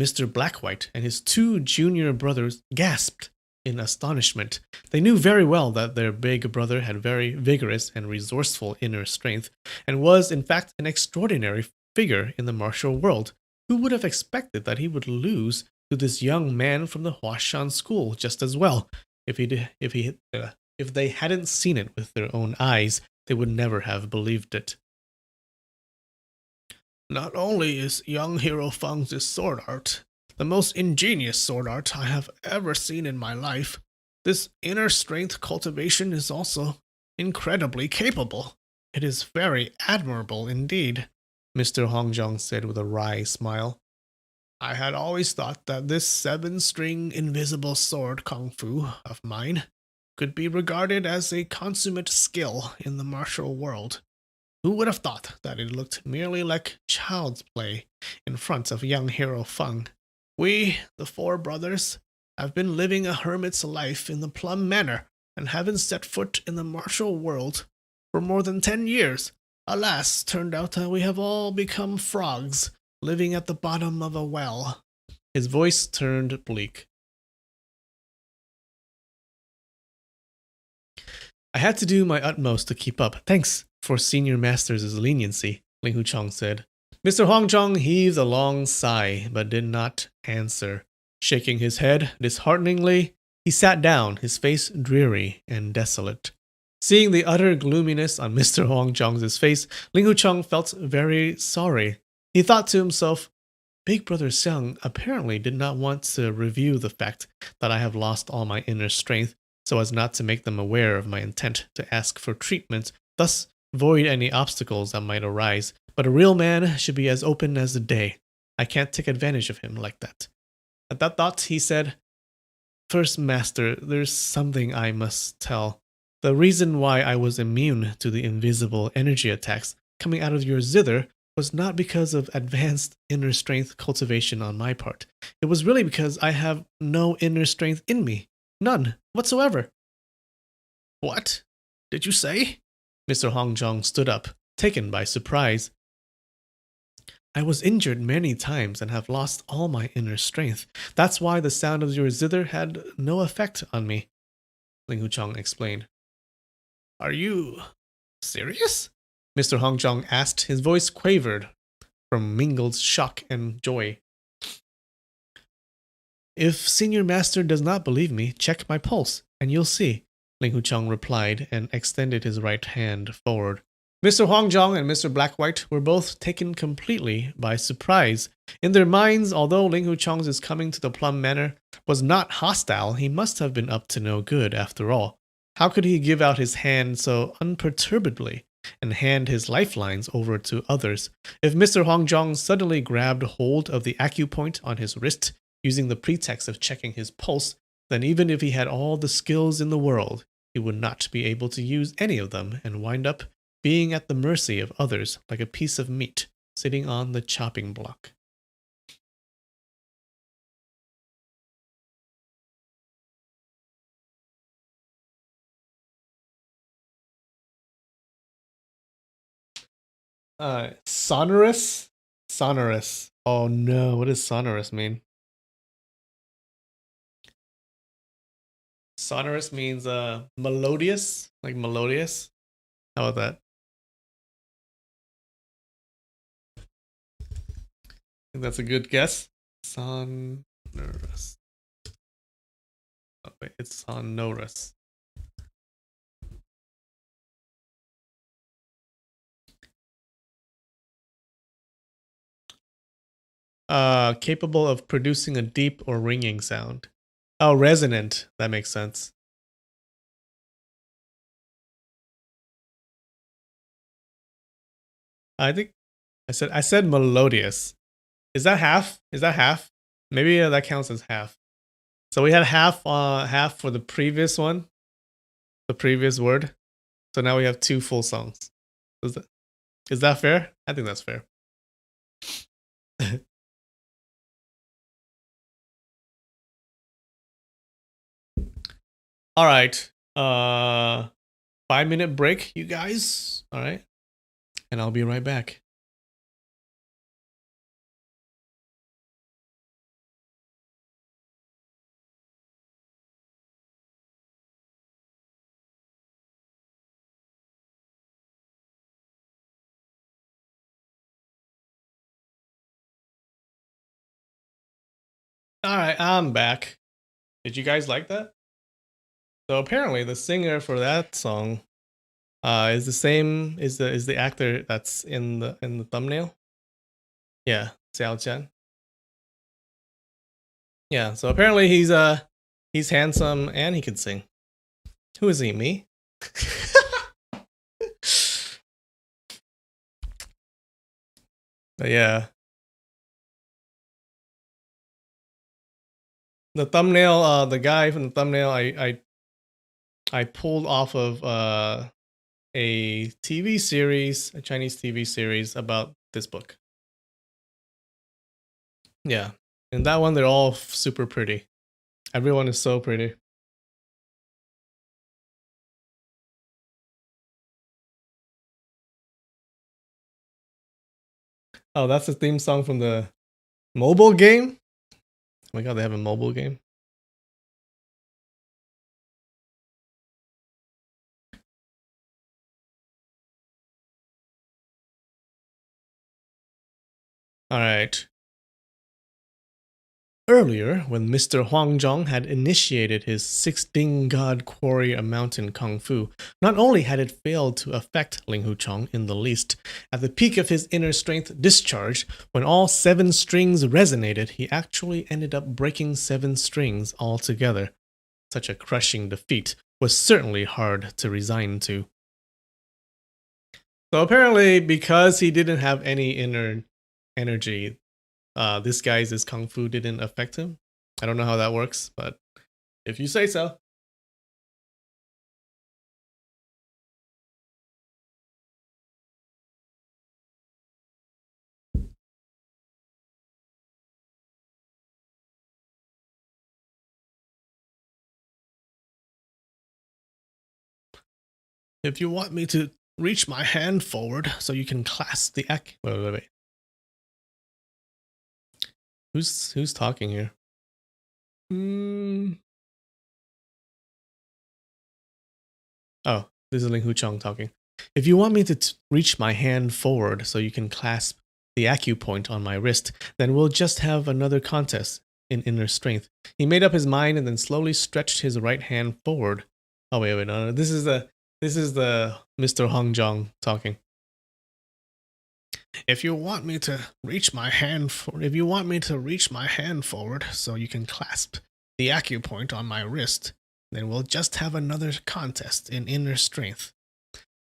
Mr. Blackwhite and his 2 junior brothers gasped in astonishment. They knew very well that their big brother had very vigorous and resourceful inner strength, and was, in fact, an extraordinary figure in the martial world. Who would have expected that he would lose to this young man from the Huashan school just as well? If they hadn't seen it with their own eyes, they would never have believed it. Not only is young hero Feng's sword art the most ingenious sword art I have ever seen in my life, this inner strength cultivation is also incredibly capable. It is very admirable indeed, Mr. Hongjong said with a wry smile. I had always thought that this 7-string invisible sword kung fu of mine could be regarded as a consummate skill in the martial world. Who would have thought that it looked merely like child's play in front of young hero Feng? We, the 4 brothers, have been living a hermit's life in the Plum Manor and haven't set foot in the martial world for more than 10 years. Alas, turned out that we have all become frogs living at the bottom of a well. His voice turned bleak. I had to do my utmost to keep up. Thanks for Senior Master's leniency, Ling Huchong said. Mr. Hongjong heaved a long sigh, but did not answer. Shaking his head dishearteningly, he sat down, his face dreary and desolate. Seeing the utter gloominess on Mr. Hongjong's face, Ling Huchong felt very sorry. He thought to himself, Big Brother Xiang apparently did not want to review the fact that I have lost all my inner strength so as not to make them aware of my intent to ask for treatment, thus void any obstacles that might arise. But a real man should be as open as the day. I can't take advantage of him like that. At that thought, he said, First, Master, there's something I must tell. The reason why I was immune to the invisible energy attacks coming out of your zither was not because of advanced inner strength cultivation on my part. It was really because I have no inner strength in me. None whatsoever. What did you say? Mr. Hongjong stood up, taken by surprise. I was injured many times and have lost all my inner strength. That's why the sound of your zither had no effect on me, Ling Huchong explained. Are you serious? Mr. Hongjong asked. His voice quavered from mingled shock and joy. If Senior Master does not believe me, check my pulse, and you'll see, Ling Huchong replied and extended his right hand forward. Mr. Hongjong and Mr. Blackwhite were both taken completely by surprise. In their minds, although Ling Huchong's coming to the Plum Manor was not hostile, he must have been up to no good after all. How could he give out his hand so unperturbedly and hand his lifelines over to others? If Mr. Hongjong suddenly grabbed hold of the acupoint on his wrist, using the pretext of checking his pulse, then even if he had all the skills in the world, he would not be able to use any of them and wind up being at the mercy of others like a piece of meat sitting on the chopping block. Sonorous? Sonorous. Oh no, what does sonorous mean? Sonorous means melodious, like melodious. How about that? I think that's a good guess. Sonorous. Oh wait, it's sonorous. Capable of producing a deep or ringing sound. Oh, resonant. That makes sense. I think I said melodious. Is that half? Is that half? Maybe that counts as half. So we had half for the previous one, the previous word. So now we have 2 full songs. Is that fair? I think that's fair. All right. 5-minute break, you guys. All right. And I'll be right back. All right, I'm back. Did you guys like that? So apparently the singer for that song is the same is the actor that's in the thumbnail. Yeah, Xiao Chen. Yeah, so apparently he's handsome and he can sing. Who is he? Me? But yeah. The thumbnail, the guy from the thumbnail, I pulled off of a TV series, a Chinese TV series about this book. Yeah, and that one they're all super pretty. Everyone is so pretty. Oh, that's the theme song from the mobile game. Oh my god, they have a mobile game. All right. Earlier, when Mr. Huangjong had initiated his 16 God Quarry Mountain Kung Fu, not only had it failed to affect Ling Huchong in the least, at the peak of his inner strength discharge, when all 7 strings resonated, he actually ended up breaking 7 strings altogether. Such a crushing defeat was certainly hard to resign to. So apparently, because he didn't have any inner energy, this guy's kung fu didn't affect him. I don't know how that works, but if you say so. If you want me to reach my hand forward so you can clasp the ek. Wait. Who's talking here? Oh, this is Ling Huchong talking. If you want me to reach my hand forward so you can clasp the acupoint on my wrist, then we'll just have another contest in inner strength. He made up his mind and then slowly stretched his right hand forward. Oh wait, no. This is the Mr. Huangjong talking. If you want me to reach my hand forward so you can clasp the acupoint on my wrist, then we'll just have another contest in inner strength.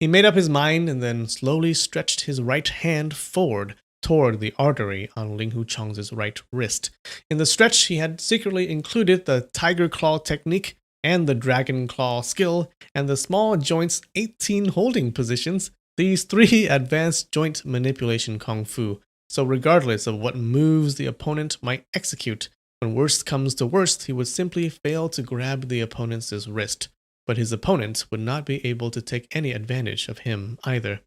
He made up his mind and then slowly stretched his right hand forward toward the artery on Ling Huchong's right wrist. In the stretch, he had secretly included the tiger claw technique and the dragon claw skill and the small joints 18 holding positions, these 3 advanced joint manipulation kung fu. So regardless of what moves the opponent might execute, when worst comes to worst, he would simply fail to grab the opponent's wrist. But his opponent would not be able to take any advantage of him either.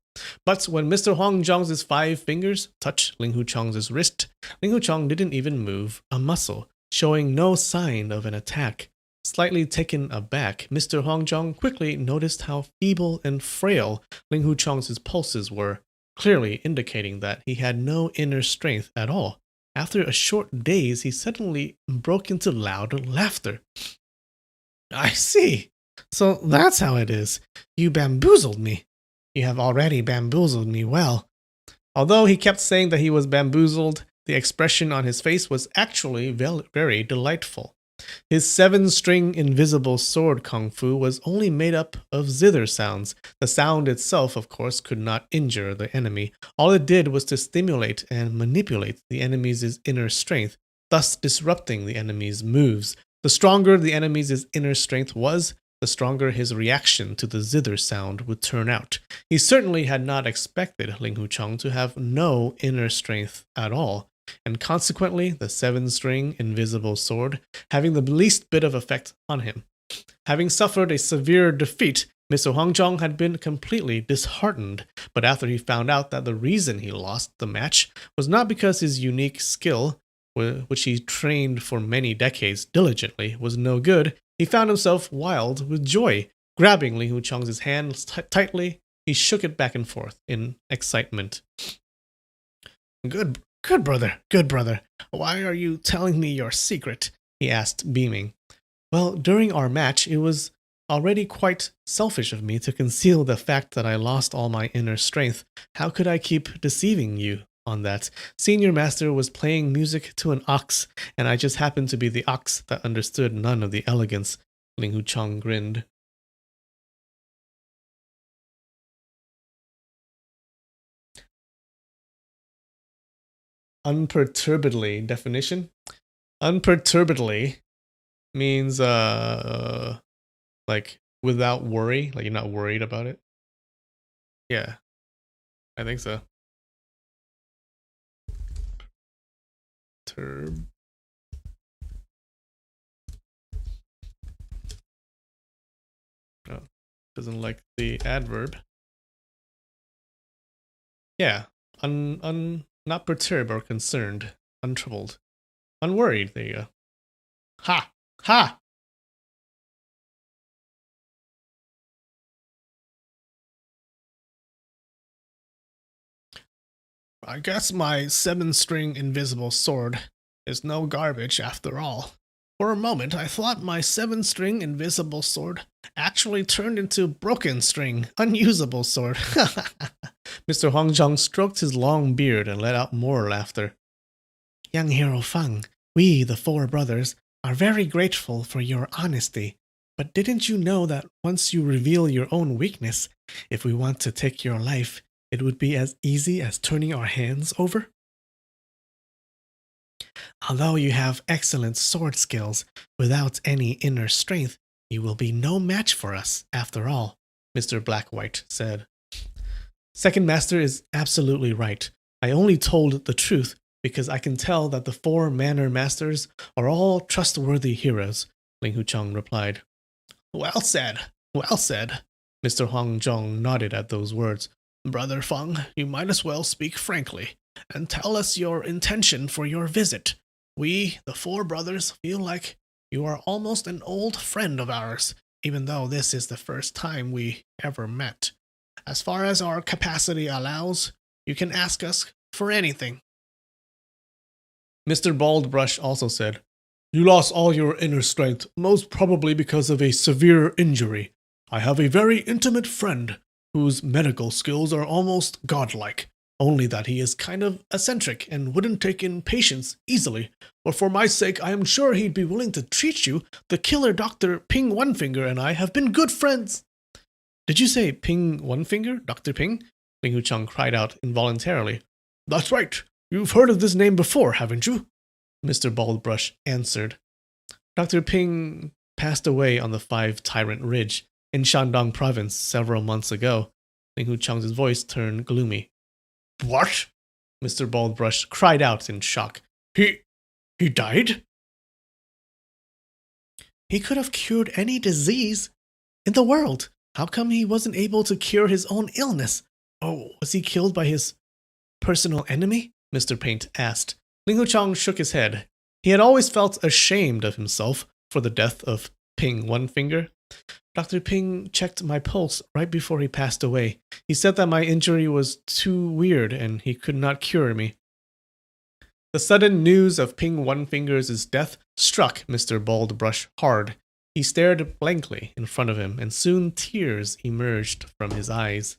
But when Mr. Huangjong's 5 fingers touched Ling Huchong's wrist, Ling Huchong didn't even move a muscle, showing no sign of an attack. Slightly taken aback, Mr. Huangjong quickly noticed how feeble and frail Ling Huchong's pulses were, clearly indicating that he had no inner strength at all. After a short daze, he suddenly broke into loud laughter. I see. So that's how it is. You bamboozled me. You have already bamboozled me well. Although he kept saying that he was bamboozled, the expression on his face was actually very delightful. His 7-string invisible sword kung fu was only made up of zither sounds. The sound itself, of course, could not injure the enemy. All it did was to stimulate and manipulate the enemy's inner strength, thus disrupting the enemy's moves. The stronger the enemy's inner strength was, the stronger his reaction to the zither sound would turn out. He certainly had not expected Ling Huchong to have no inner strength at all, and consequently the 7-string invisible sword having the least bit of effect on him. Having suffered a severe defeat, Mr. Huangjong had been completely disheartened, but after he found out that the reason he lost the match was not because his unique skill, which he trained for many decades diligently, was no good, he found himself wild with joy. Grabbing Ling Huchong's hand tightly, he shook it back and forth in excitement. Good brother. Why are you telling me your secret? He asked, beaming. Well, during our match, it was already quite selfish of me to conceal the fact that I lost all my inner strength. How could I keep deceiving you on that? Senior Master was playing music to an ox, and I just happened to be the ox that understood none of the elegance. Ling Huchong grinned. unperturbedly. Definition: unperturbedly means like without worry, like you're not worried about it. Yeah, I think so. No, doesn't like the adverb. Yeah, not perturbed or concerned, untroubled, unworried. There you go. Ha! Ha! I guess my 7-string invisible sword is no garbage after all. For a moment, I thought my 7-string invisible sword actually turned into broken string, unusable sword. Mr. Huang Zhang stroked his long beard and let out more laughter. Young Hero Feng, we, the 4 brothers, are very grateful for your honesty. But didn't you know that once you reveal your own weakness, if we want to take your life, it would be as easy as turning our hands over? Although you have excellent sword skills, without any inner strength, you will be no match for us, after all, Mr. Blackwhite said. Second Master is absolutely right. I only told the truth because I can tell that the 4 Manor Masters are all trustworthy heroes, Ling Hucheng replied. Well said, well said. Mr. Huang Zhong nodded at those words. Brother Feng, you might as well speak frankly, and tell us your intention for your visit. We, the 4 brothers, feel like you are almost an old friend of ours, even though this is the first time we ever met. As far as our capacity allows, you can ask us for anything. Mr. Baldbrush also said, You lost all your inner strength, most probably because of a severe injury. I have a very intimate friend whose medical skills are almost godlike, only that he is kind of eccentric and wouldn't take in patients easily. But for my sake, I am sure he'd be willing to treat you. The killer Dr. Ping One Finger and I have been good friends. Did you say Ping One Finger, Dr. Ping? Ling Hucheng cried out involuntarily. That's right. You've heard of this name before, haven't you? Mr. Baldbrush answered. Dr. Ping passed away on the 5 Tyrant Ridge in Shandong Province several months ago. Ling Hucheng's voice turned gloomy. What? Mr. Baldbrush cried out in shock. He died? He could have cured any disease in the world. How come he wasn't able to cure his own illness? Oh, was he killed by his personal enemy? Mr. Paint asked. Ling Hucheng shook his head. He had always felt ashamed of himself for the death of Ping One Finger. Dr. Ping checked my pulse right before he passed away. He said that my injury was too weird and he could not cure me. The sudden news of Ping One Finger's death struck Mr. Baldbrush hard. He stared blankly in front of him, and soon tears emerged from his eyes.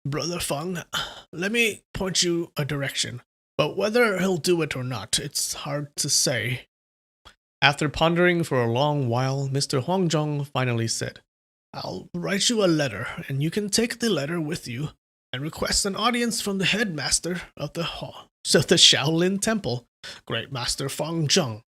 Brother Feng, let me point you a direction, but whether he'll do it or not, it's hard to say. After pondering for a long while, Mr. Huangzhong finally said, I'll write you a letter, and you can take the letter with you and request an audience from the headmaster of the Shaolin Temple, Great Master Feng Zheng.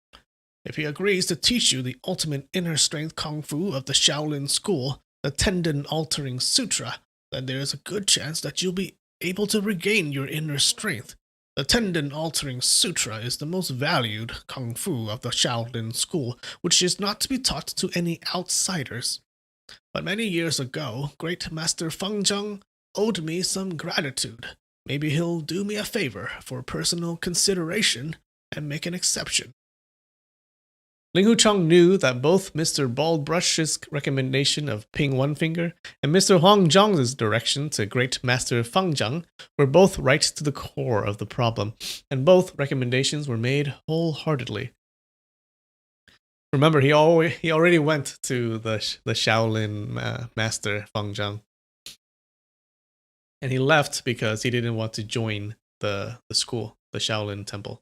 If he agrees to teach you the ultimate inner strength kung fu of the Shaolin School, the Tendon-Altering Sutra, then there is a good chance that you'll be able to regain your inner strength. The Tendon-Altering Sutra is the most valued kung fu of the Shaolin School, which is not to be taught to any outsiders. But many years ago, Great Master Feng Zheng owed me some gratitude. Maybe he'll do me a favor for personal consideration and make an exception. Ling Hucheng knew that both Mr. Baldbrush's recommendation of Ping One Finger and Mr. Huangzhong's direction to Great Master Feng Zheng were both right to the core of the problem, and both recommendations were made wholeheartedly. Remember, he already went to the Shaolin Master Feng Zheng, and he left because he didn't want to join the school, the Shaolin Temple.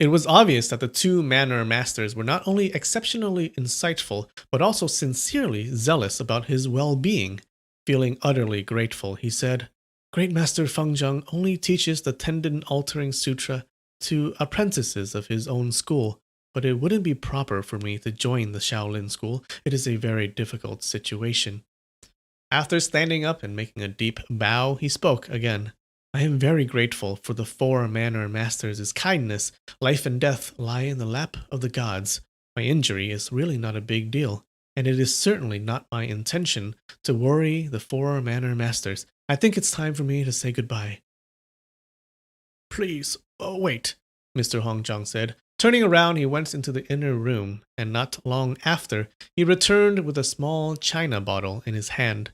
It was obvious that the two manor masters were not only exceptionally insightful, but also sincerely zealous about his well-being. Feeling utterly grateful, he said, Great Master Fengzheng only teaches the tendon-altering sutra to apprentices of his own school, but it wouldn't be proper for me to join the Shaolin school. It is a very difficult situation. After standing up and making a deep bow, he spoke again. I am very grateful for the four manor masters' kindness. Life and death lie in the lap of the gods. My injury is really not a big deal, and it is certainly not my intention to worry the four manor masters. I think it's time for me to say goodbye. Please, wait, Mr. Hongzhang said. Turning around, he went into the inner room, and not long after, he returned with a small china bottle in his hand.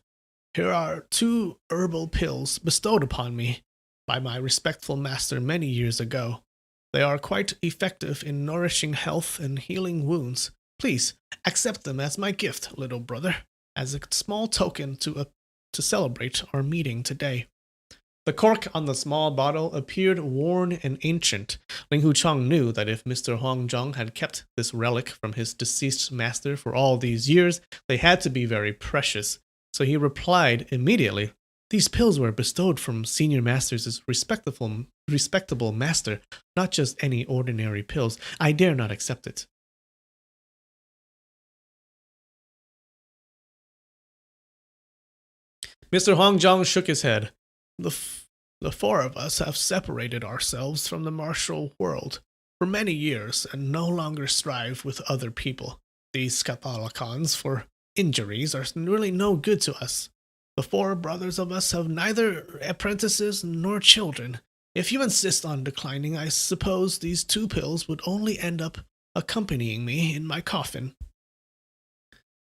Here are 2 herbal pills bestowed upon me by my respectful master many years ago. They are quite effective in nourishing health and healing wounds. Please accept them as my gift, little brother, as a small token to celebrate our meeting today. The cork on the small bottle appeared worn and ancient. Ling Huchang knew that if Mr. Hongzhang had kept this relic from his deceased master for all these years, they had to be very precious. So he replied immediately, These pills were bestowed from Senior Master's respectable master, not just any ordinary pills. I dare not accept it. Mr. Hongzhang shook his head. The 4 of us have separated ourselves from the martial world for many years and no longer strive with other people. These Cathalicons for injuries are really no good to us. The 4 brothers of us have neither apprentices nor children. If you insist on declining, I suppose these 2 pills would only end up accompanying me in my coffin.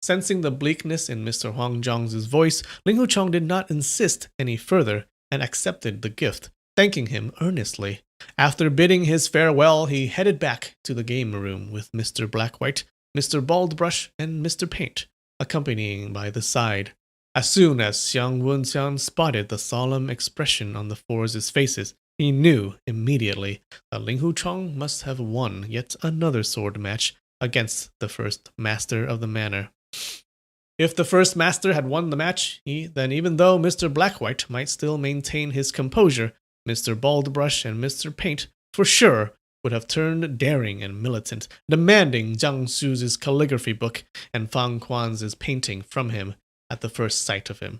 Sensing the bleakness in Mr. Hongzhang's voice, Ling Huchang did not insist any further and accepted the gift, thanking him earnestly. After bidding his farewell, he headed back to the game room with Mr. Blackwhite, Mr. Baldbrush, and Mr. Paint, accompanying by the side. As soon as Xiang Wenxiang spotted the solemn expression on the 4's faces, he knew immediately that Ling Huchang must have won yet another sword match against the first master of the manor. If the first master had won the match, then even though Mr. Blackwhite might still maintain his composure, Mr. Baldbrush and Mr. Paint for sure would have turned daring and militant, demanding Jiang Xu's calligraphy book and Fang Quan's painting from him at the first sight of him.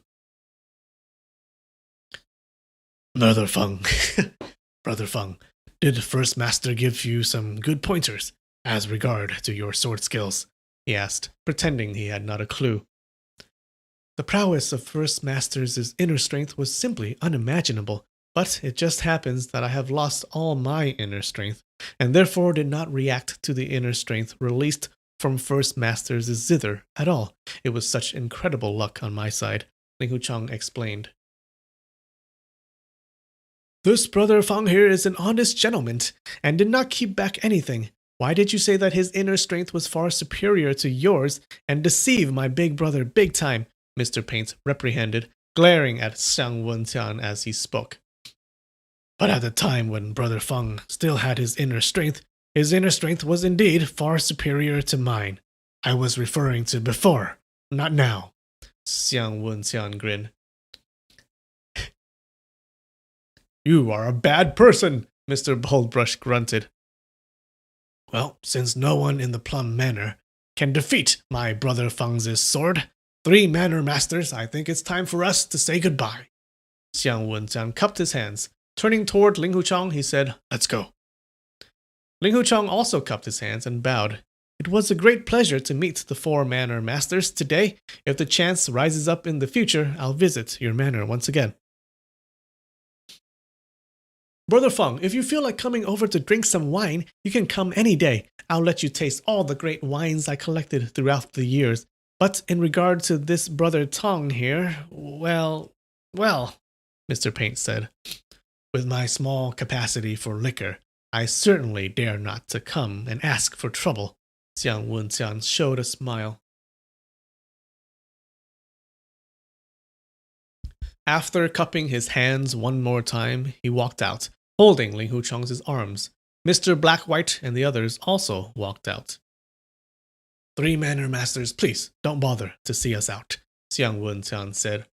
Brother Feng, did First Master give you some good pointers as regard to your sword skills? He asked, pretending he had not a clue. The prowess of First Master's inner strength was simply unimaginable, but it just happens that I have lost all my inner strength, and therefore did not react to the inner strength released from First Master's zither at all. It was such incredible luck on my side, Ling Huchang explained. This brother Fang here is an honest gentleman, and did not keep back anything. Why did you say that his inner strength was far superior to yours and deceive my big brother big time? Mr. Paint reprehended, glaring at Xiang Wenxiang as he spoke. But at the time when Brother Feng still had his inner strength was indeed far superior to mine. I was referring to before, not now. Xiang Wenxiang grinned. You are a bad person, Mr. Baldbrush grunted. Well, since no one in the Plum Manor can defeat my brother Feng's sword, 3 manor masters, I think it's time for us to say goodbye. Xiang Wenxiang cupped his hands. Turning toward Ling Huchang, he said, Let's go. Ling Huchang also cupped his hands and bowed. It was a great pleasure to meet the 4 manor masters today. If the chance rises up in the future, I'll visit your manor once again. Brother Feng, if you feel like coming over to drink some wine, you can come any day. I'll let you taste all the great wines I collected throughout the years. But in regard to this brother Tong here, well, Mr. Paint said. With my small capacity for liquor, I certainly dare not to come and ask for trouble. Xiang Wenxiang showed a smile. After cupping his hands one more time, he walked out, holding Ling Huchang's arms. Mr. Blackwhite and the others also walked out. 3 manor masters, please, don't bother to see us out, Xiang Wenqian said.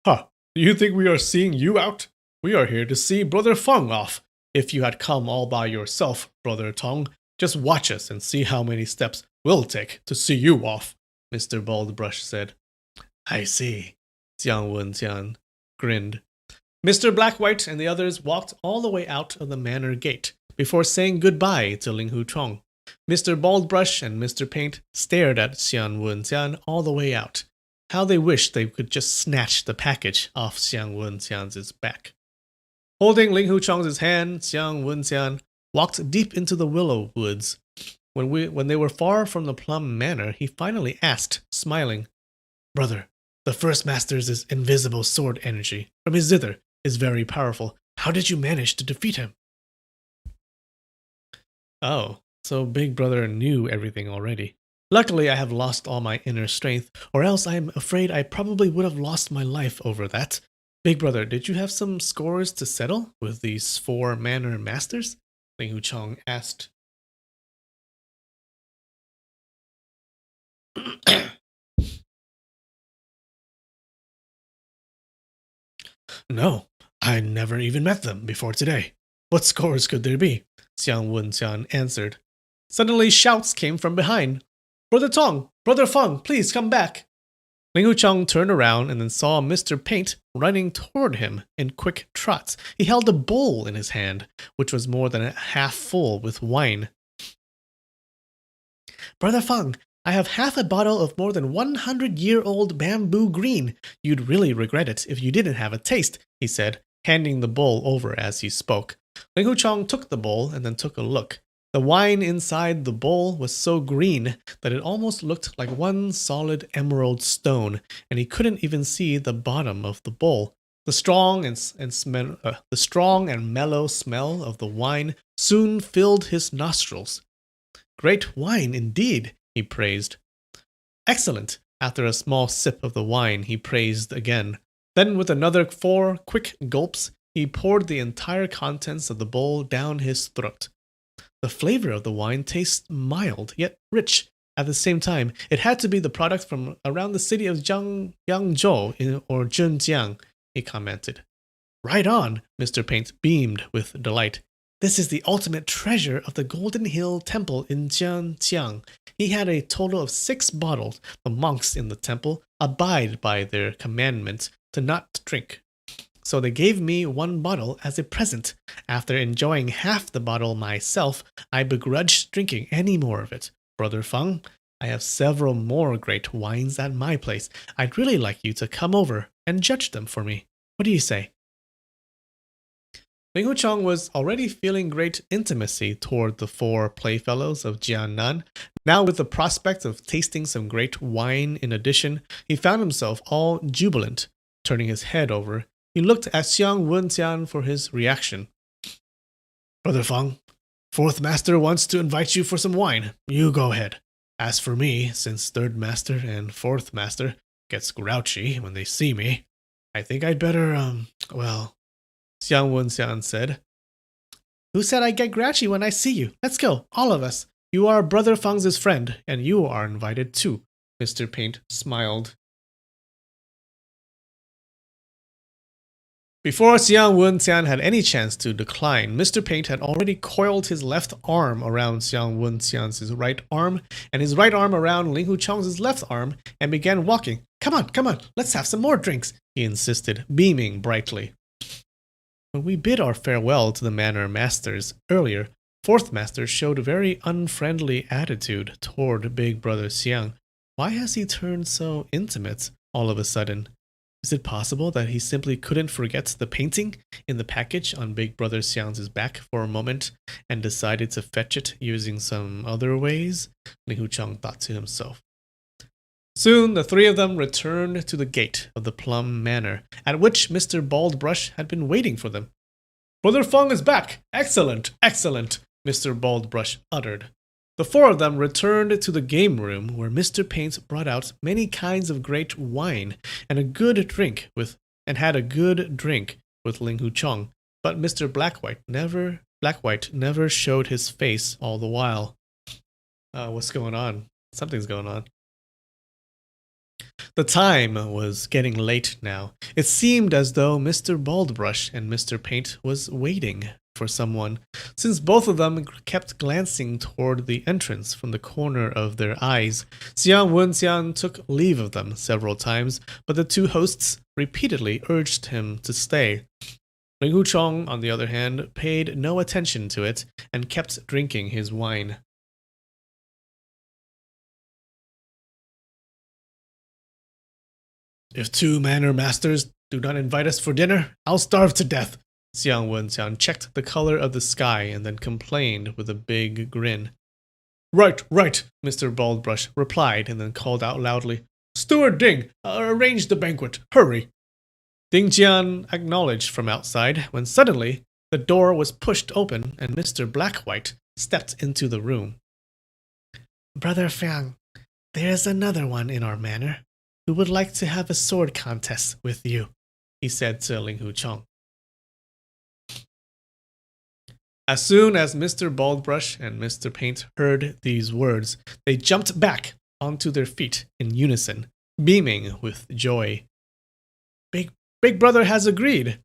Huh, do you think we are seeing you out? We are here to see Brother Feng off. If you had come all by yourself, Brother Tong, just watch us and see how many steps we'll take to see you off, Mr. Baldbrush said. I see, Xiang Wenqian grinned. Mr. Blackwhite and the others walked all the way out of the manor gate before saying goodbye to Ling Hu Chong. Mr. Baldbrush and Mr. Paint stared at Xiang Wenqian all the way out. How they wished they could just snatch the package off Xiang Wenqian's back. Holding Ling Hu Chong's hand, Xiang Wenqian walked deep into the willow woods. When they were far from the Plum Manor, he finally asked, smiling, Brother, the first master's invisible sword energy from his zither is very powerful. How did you manage to defeat him? Oh, so Big Brother knew everything already. Luckily, I have lost all my inner strength, or else I am afraid I probably would have lost my life over that. Big Brother, did you have some scores to settle with these 4 manor masters? Ling Hu Chong asked. No, I never even met them before today. What scores could there be? Xiang Wenqian answered. Suddenly shouts came from behind. Brother Tong, Brother Feng, please come back. Ling Hu Chong turned around and then saw Mr. Paint running toward him in quick trots. He held a bowl in his hand, which was more than half full with wine. Brother Feng, I have half a bottle of more than 100-year-old bamboo green. You'd really regret it if you didn't have a taste, he said, handing the bowl over as he spoke. Ling Hu Chong took the bowl and then took a look. The wine inside the bowl was so green that it almost looked like one solid emerald stone, and he couldn't even see the bottom of the bowl. The strong and mellow smell of the wine soon filled his nostrils. Great wine indeed, he praised. Excellent. After a small sip of the wine, he praised again. Then, with another 4 quick gulps, he poured the entire contents of the bowl down his throat. The flavor of the wine tastes mild, yet rich. At the same time, it had to be the product from around the city of Yangzhou or Zhenjiang, he commented. Right on, Mr. Paint beamed with delight. This is the ultimate treasure of the Golden Hill Temple in Zhenjiang. He had a total of 6 bottles. The monks in the temple abide by their commandment to not drink. So they gave me 1 bottle as a present. After enjoying half the bottle myself, I begrudged drinking any more of it. Brother Feng, I have several more great wines at my place. I'd really like you to come over and judge them for me. What do you say? Ling Hu Chong was already feeling great intimacy toward the 4 playfellows of Jiannan. Now, with the prospect of tasting some great wine in addition, he found himself all jubilant. Turning his head over, he looked at Xiang Wenqian for his reaction. Brother Feng, 4th Master wants to invite you for some wine. You go ahead. As for me, since 3rd Master and 4th Master gets grouchy when they see me, I think I'd better, Xiang Wenqian said. Who said I get grouchy when I see you? Let's go, all of us. You are Brother Feng's friend, and you are invited too. Mr. Paint smiled. Before Xiang Wenqian had any chance to decline, Mr. Paint had already coiled his left arm around Xiang Wenqian's right arm, and his right arm around Ling Hu Chong's left arm, and began walking. Come on, let's have some more drinks, he insisted, beaming brightly. When we bid our farewell to the manor masters earlier, 4th Master showed a very unfriendly attitude toward Big Brother Xiang. Why has he turned so intimate all of a sudden? Is it possible that he simply couldn't forget the painting in the package on Big Brother Xiang's back for a moment and decided to fetch it using some other ways? Ling Hu Chong thought to himself. Soon the 3 of them returned to the gate of the Plum Manor, at which Mr. Baldbrush had been waiting for them. Brother Feng is back! Excellent, excellent, Mr. Baldbrush uttered. The 4 of them returned to the game room where Mr. Paint brought out many kinds of great wine and had a good drink with Ling Hu Chong, but Mr. Blackwhite never Blackwhite never showed his face all the while. What's going on? Something's going on. The time was getting late now. It seemed as though Mr. Baldbrush and Mr. Paint was waiting for someone, since both of them kept glancing toward the entrance from the corner of their eyes. Xiang Wenxiang took leave of them several times, but the two hosts repeatedly urged him to stay. Ling Huchong, on the other hand, paid no attention to it and kept drinking his wine. If two manor masters do not invite us for dinner, I'll starve to death. Xiang Wenxiang checked the color of the sky and then complained with a big grin. Right, Mr. Baldbrush replied and then called out loudly. Steward Ding, arrange the banquet, hurry. Ding Jian acknowledged from outside when suddenly the door was pushed open and Mr. Blackwhite stepped into the room. Brother Fang, there is another one in our manor who would like to have a sword contest with you, he said to Ling Huchong. As soon as Mr. Baldbrush and Mr. Paint heard these words, they jumped back onto their feet in unison, beaming with joy. Big Brother has agreed.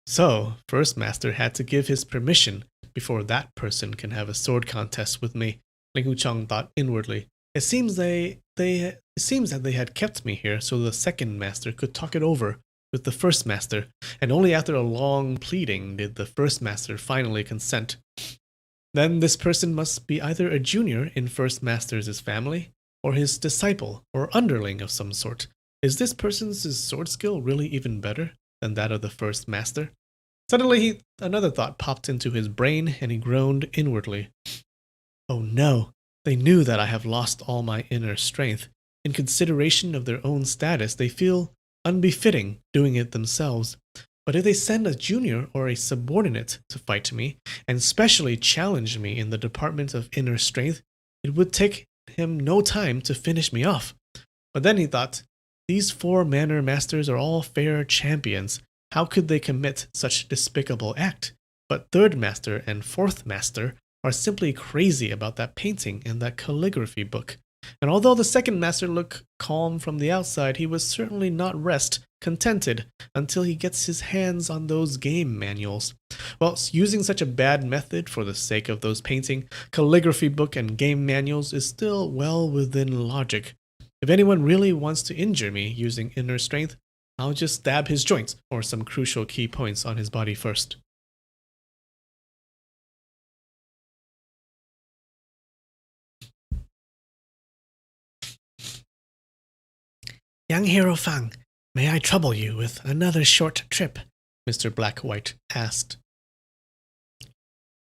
So, First Master had to give his permission before that person can have a sword contest with me, Ling Huchong thought inwardly. It seems that they had kept me here so the Second Master could talk it over with the First Master, and only after a long pleading did the First Master finally consent. Then this person must be either a junior in First Master's family, or his disciple or underling of some sort. Is this person's sword skill really even better than that of the First Master? Suddenly another thought popped into his brain, and he groaned inwardly. Oh no, they knew that I have lost all my inner strength. In consideration of their own status, they feel unbefitting doing it themselves. But if they send a junior or a subordinate to fight me, and specially challenge me in the department of inner strength, it would take him no time to finish me off. But then he thought, these 4 manor masters are all fair champions. How could they commit such despicable act? But Third Master and Fourth Master are simply crazy about that painting and that calligraphy book. And although the Second Master looked calm from the outside, he was certainly not contented until he gets his hands on those game manuals. Well, using such a bad method for the sake of those painting, calligraphy book, and game manuals is still well within logic. If anyone really wants to injure me using inner strength, I'll just stab his joints or some crucial key points on his body first. Young Hero Fang, may I trouble you with another short trip? Mr. Blackwhite asked.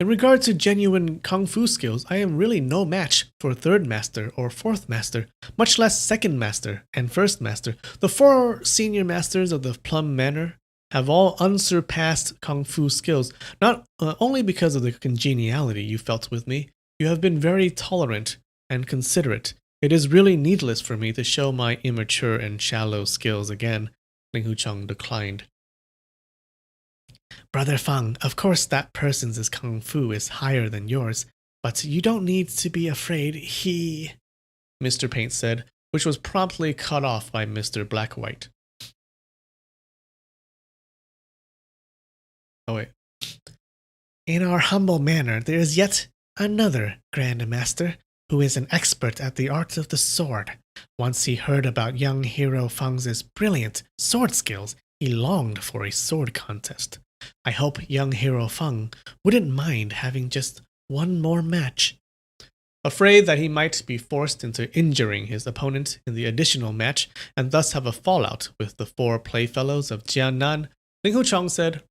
In regard to genuine kung fu skills, I am really no match for Third Master or Fourth Master, much less Second Master and First Master. The 4 senior masters of the Plum Manor have all unsurpassed kung fu skills, not only because of the congeniality you felt with me. You have been very tolerant and considerate. It is really needless for me to show my immature and shallow skills again, Ling Huchong declined. Brother Fang, of course that person's kung fu is higher than yours, but you don't need to be afraid he... Mr. Paint said, which was promptly cut off by Mr. Blackwhite. Oh wait. In our humble manor, there is yet another Grand Master who is an expert at the art of the sword. Once he heard about young Hero Fang's brilliant sword skills, he longed for a sword contest. I hope young Hero Fang wouldn't mind having just one more match. Afraid that he might be forced into injuring his opponent in the additional match and thus have a fallout with the 4 playfellows of Jiannan, Ling Huchong said,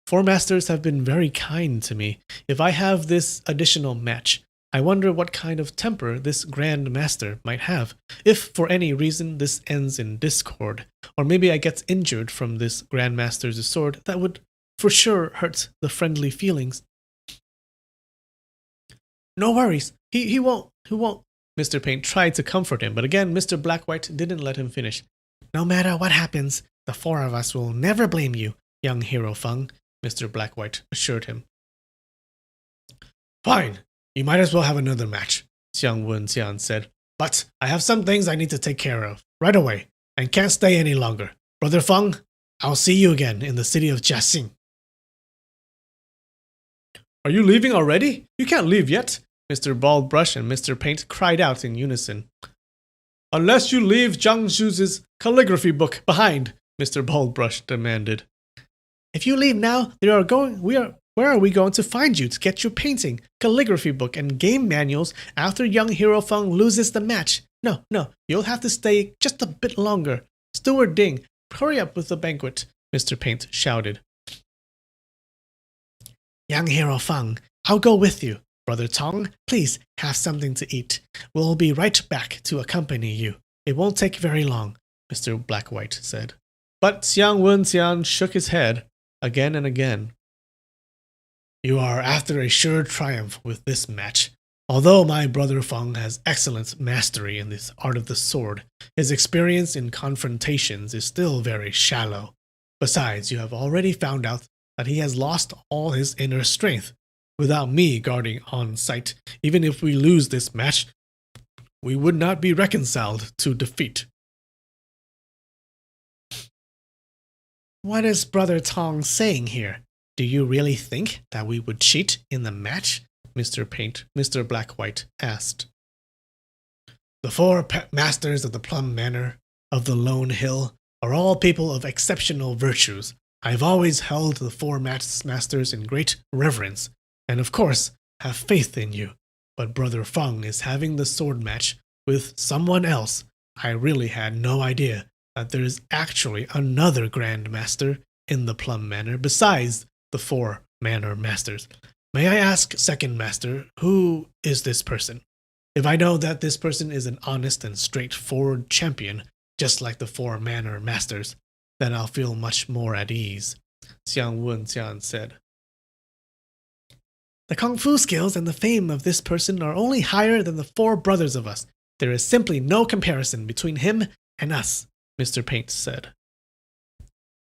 4 masters have been very kind to me. If I have this additional match, I wonder what kind of temper this Grand Master might have. If for any reason this ends in discord, or maybe I get injured from this Grand Master's sword, that would for sure hurt the friendly feelings. No worries, he won't. Mr. Paint tried to comfort him, but again Mr. Blackwhite didn't let him finish. No matter what happens, the 4 of us will never blame you, young Hero Fang, Mr. Blackwhite assured him. Fine, you might as well have another match, Xiang Wenxian said. But I have some things I need to take care of right away and can't stay any longer. Brother Feng, I'll see you again in the city of Jiaxing. Are you leaving already? You can't leave yet, Mr. Baldbrush and Mr. Paint cried out in unison. Unless you leave Zhang Zhu's calligraphy book behind, Mr. Baldbrush demanded. If you leave now, where are we going to find you to get your painting, calligraphy book, and game manuals after young Hero Feng loses the match? No, you'll have to stay just a bit longer. Steward Ding, hurry up with the banquet, Mr. Paint shouted. Young Hero Feng, I'll go with you. Brother Tong, please have something to eat. We'll be right back to accompany you. It won't take very long, Mr. Blackwhite said. But Xiang Wenxian shook his head again and again. You are after a sure triumph with this match. Although my brother Feng has excellent mastery in this art of the sword, his experience in confrontations is still very shallow. Besides, you have already found out that he has lost all his inner strength. Without me guarding on sight, even if we lose this match, we would not be reconciled to defeat. What is Brother Tong saying here? Do you really think that we would cheat in the match? Mr. Blackwhite asked. The four masters of the Plum Manor, of the Lone Hill, are all people of exceptional virtues. I have always held the four masters in great reverence, and of course, have faith in you. But Brother Feng is having the sword match with someone else. I really had no idea that there is actually another Grand Master in the Plum Manor besides the four Manor Masters. May I ask, Second Master, who is this person? If I know that this person is an honest and straightforward champion, just like the four Manor Masters, then I'll feel much more at ease, Xiang Wenxian said. The kung fu skills and the fame of this person are only higher than the four brothers of us. There is simply no comparison between him and us, Mr. Paint said.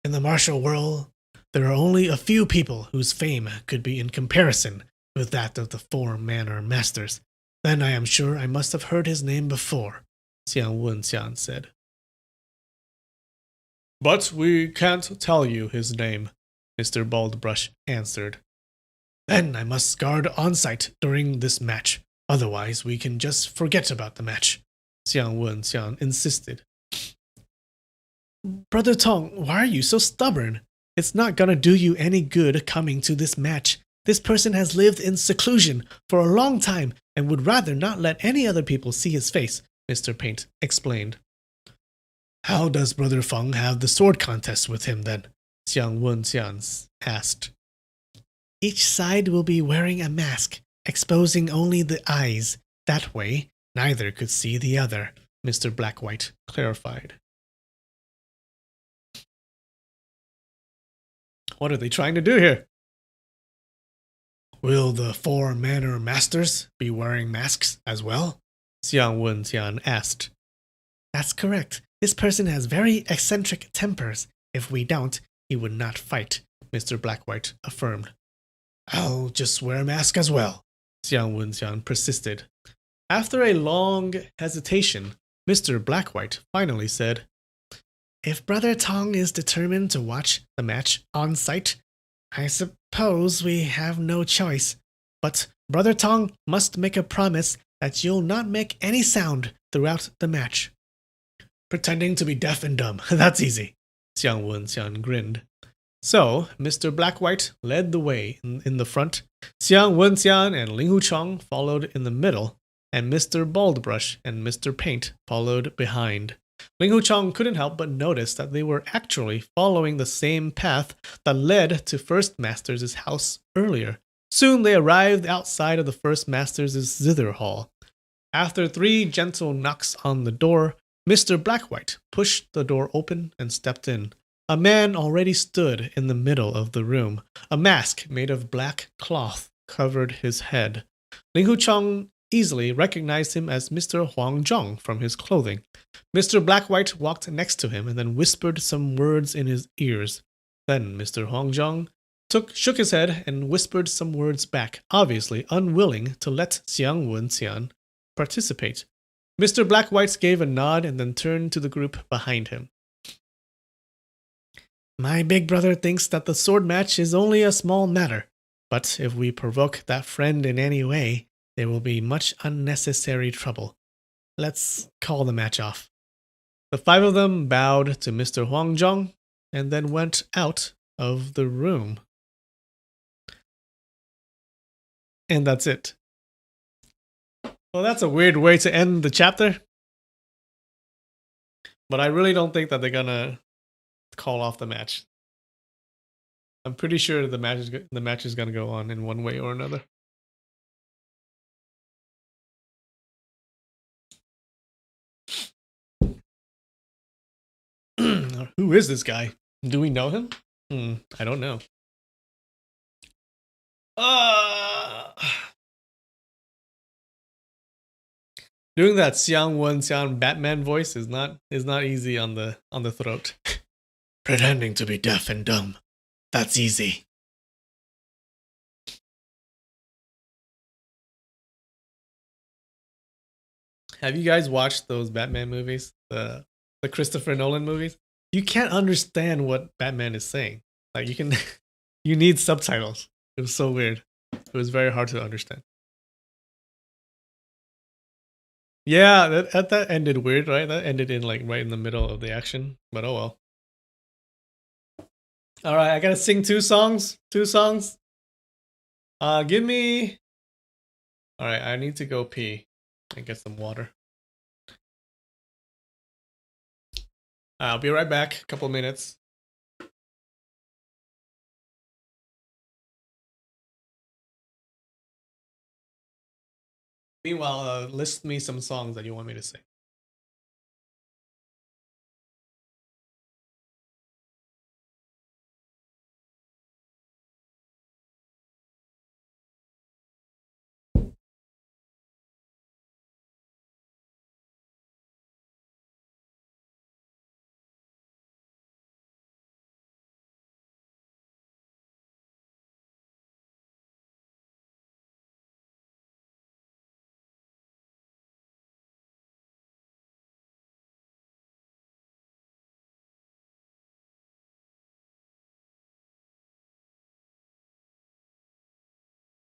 In the martial world, there are only a few people whose fame could be in comparison with that of the four Manor Masters. Then I am sure I must have heard his name before, Xiang Wenxian said. But we can't tell you his name, Mr. Baldbrush answered. Then I must guard on sight during this match. Otherwise, we can just forget about the match, Xiang Wenxian insisted. Brother Tong, why are you so stubborn? It's not gonna do you any good coming to this match. This person has lived in seclusion for a long time and would rather not let any other people see his face, Mr. Paint explained. How does Brother Feng have the sword contest with him then? Xiang Wenxian asked. Each side will be wearing a mask, exposing only the eyes. That way, neither could see the other, Mr. Blackwhite clarified. What are they trying to do here? Will the four Manor Masters be wearing masks as well? Xiang Wenxian asked. That's correct. This person has very eccentric tempers. If we don't, he would not fight, Mr. Blackwhite affirmed. I'll just wear a mask as well, Xiang Wenxian persisted. After a long hesitation, Mr. Blackwhite finally said, If Brother Tong is determined to watch the match on sight, I suppose we have no choice. But Brother Tong must make a promise that you'll not make any sound throughout the match. Pretending to be deaf and dumb, that's easy, Xiang Wenxian grinned. So, Mr. Blackwhite led the way in the front, Xiang Wenxian and Ling Huchong followed in the middle, and Mr. Baldbrush and Mr. Paint followed behind. Ling Huchong couldn't help but notice that they were actually following the same path that led to First Master's house earlier. Soon they arrived outside of the First Master's zither hall. After 3 gentle knocks on the door, Mr. Blackwhite pushed the door open and stepped in. A man already stood in the middle of the room. A mask made of black cloth covered his head. Ling Huchong easily recognized him as Mr. Huang Zhong from his clothing. Mr. Blackwhite walked next to him and then whispered some words in his ears. Then Mr. Huang Zhong shook his head and whispered some words back, obviously unwilling to let Xiang Wenxian participate. Mr. Black Whites gave a nod and then turned to the group behind him. My big brother thinks that the sword match is only a small matter, but if we provoke that friend in any way, there will be much unnecessary trouble. Let's call the match off. The five of them bowed to Mr. Huangzhong and then went out of the room. And that's it. Well, that's a weird way to end the chapter. But I really don't think that they're gonna call off the match. I'm pretty sure the match is gonna go on in one way or another. Who is this guy? Do we know him? I don't know. Doing that Xiang Wenxian Batman voice is not easy on the throat. Pretending to be deaf and dumb. That's easy. Have you guys watched those Batman movies? The Christopher Nolan movies? You can't understand what Batman is saying. Like you need subtitles. It was so weird. It was very hard to understand. Yeah, that ended weird, right? That ended in like right in the middle of the action. But oh well. All right, I gotta sing two songs. Give me. All right, I need to go pee and get some water. I'll be right back. A couple minutes. Meanwhile, list me some songs that you want me to sing.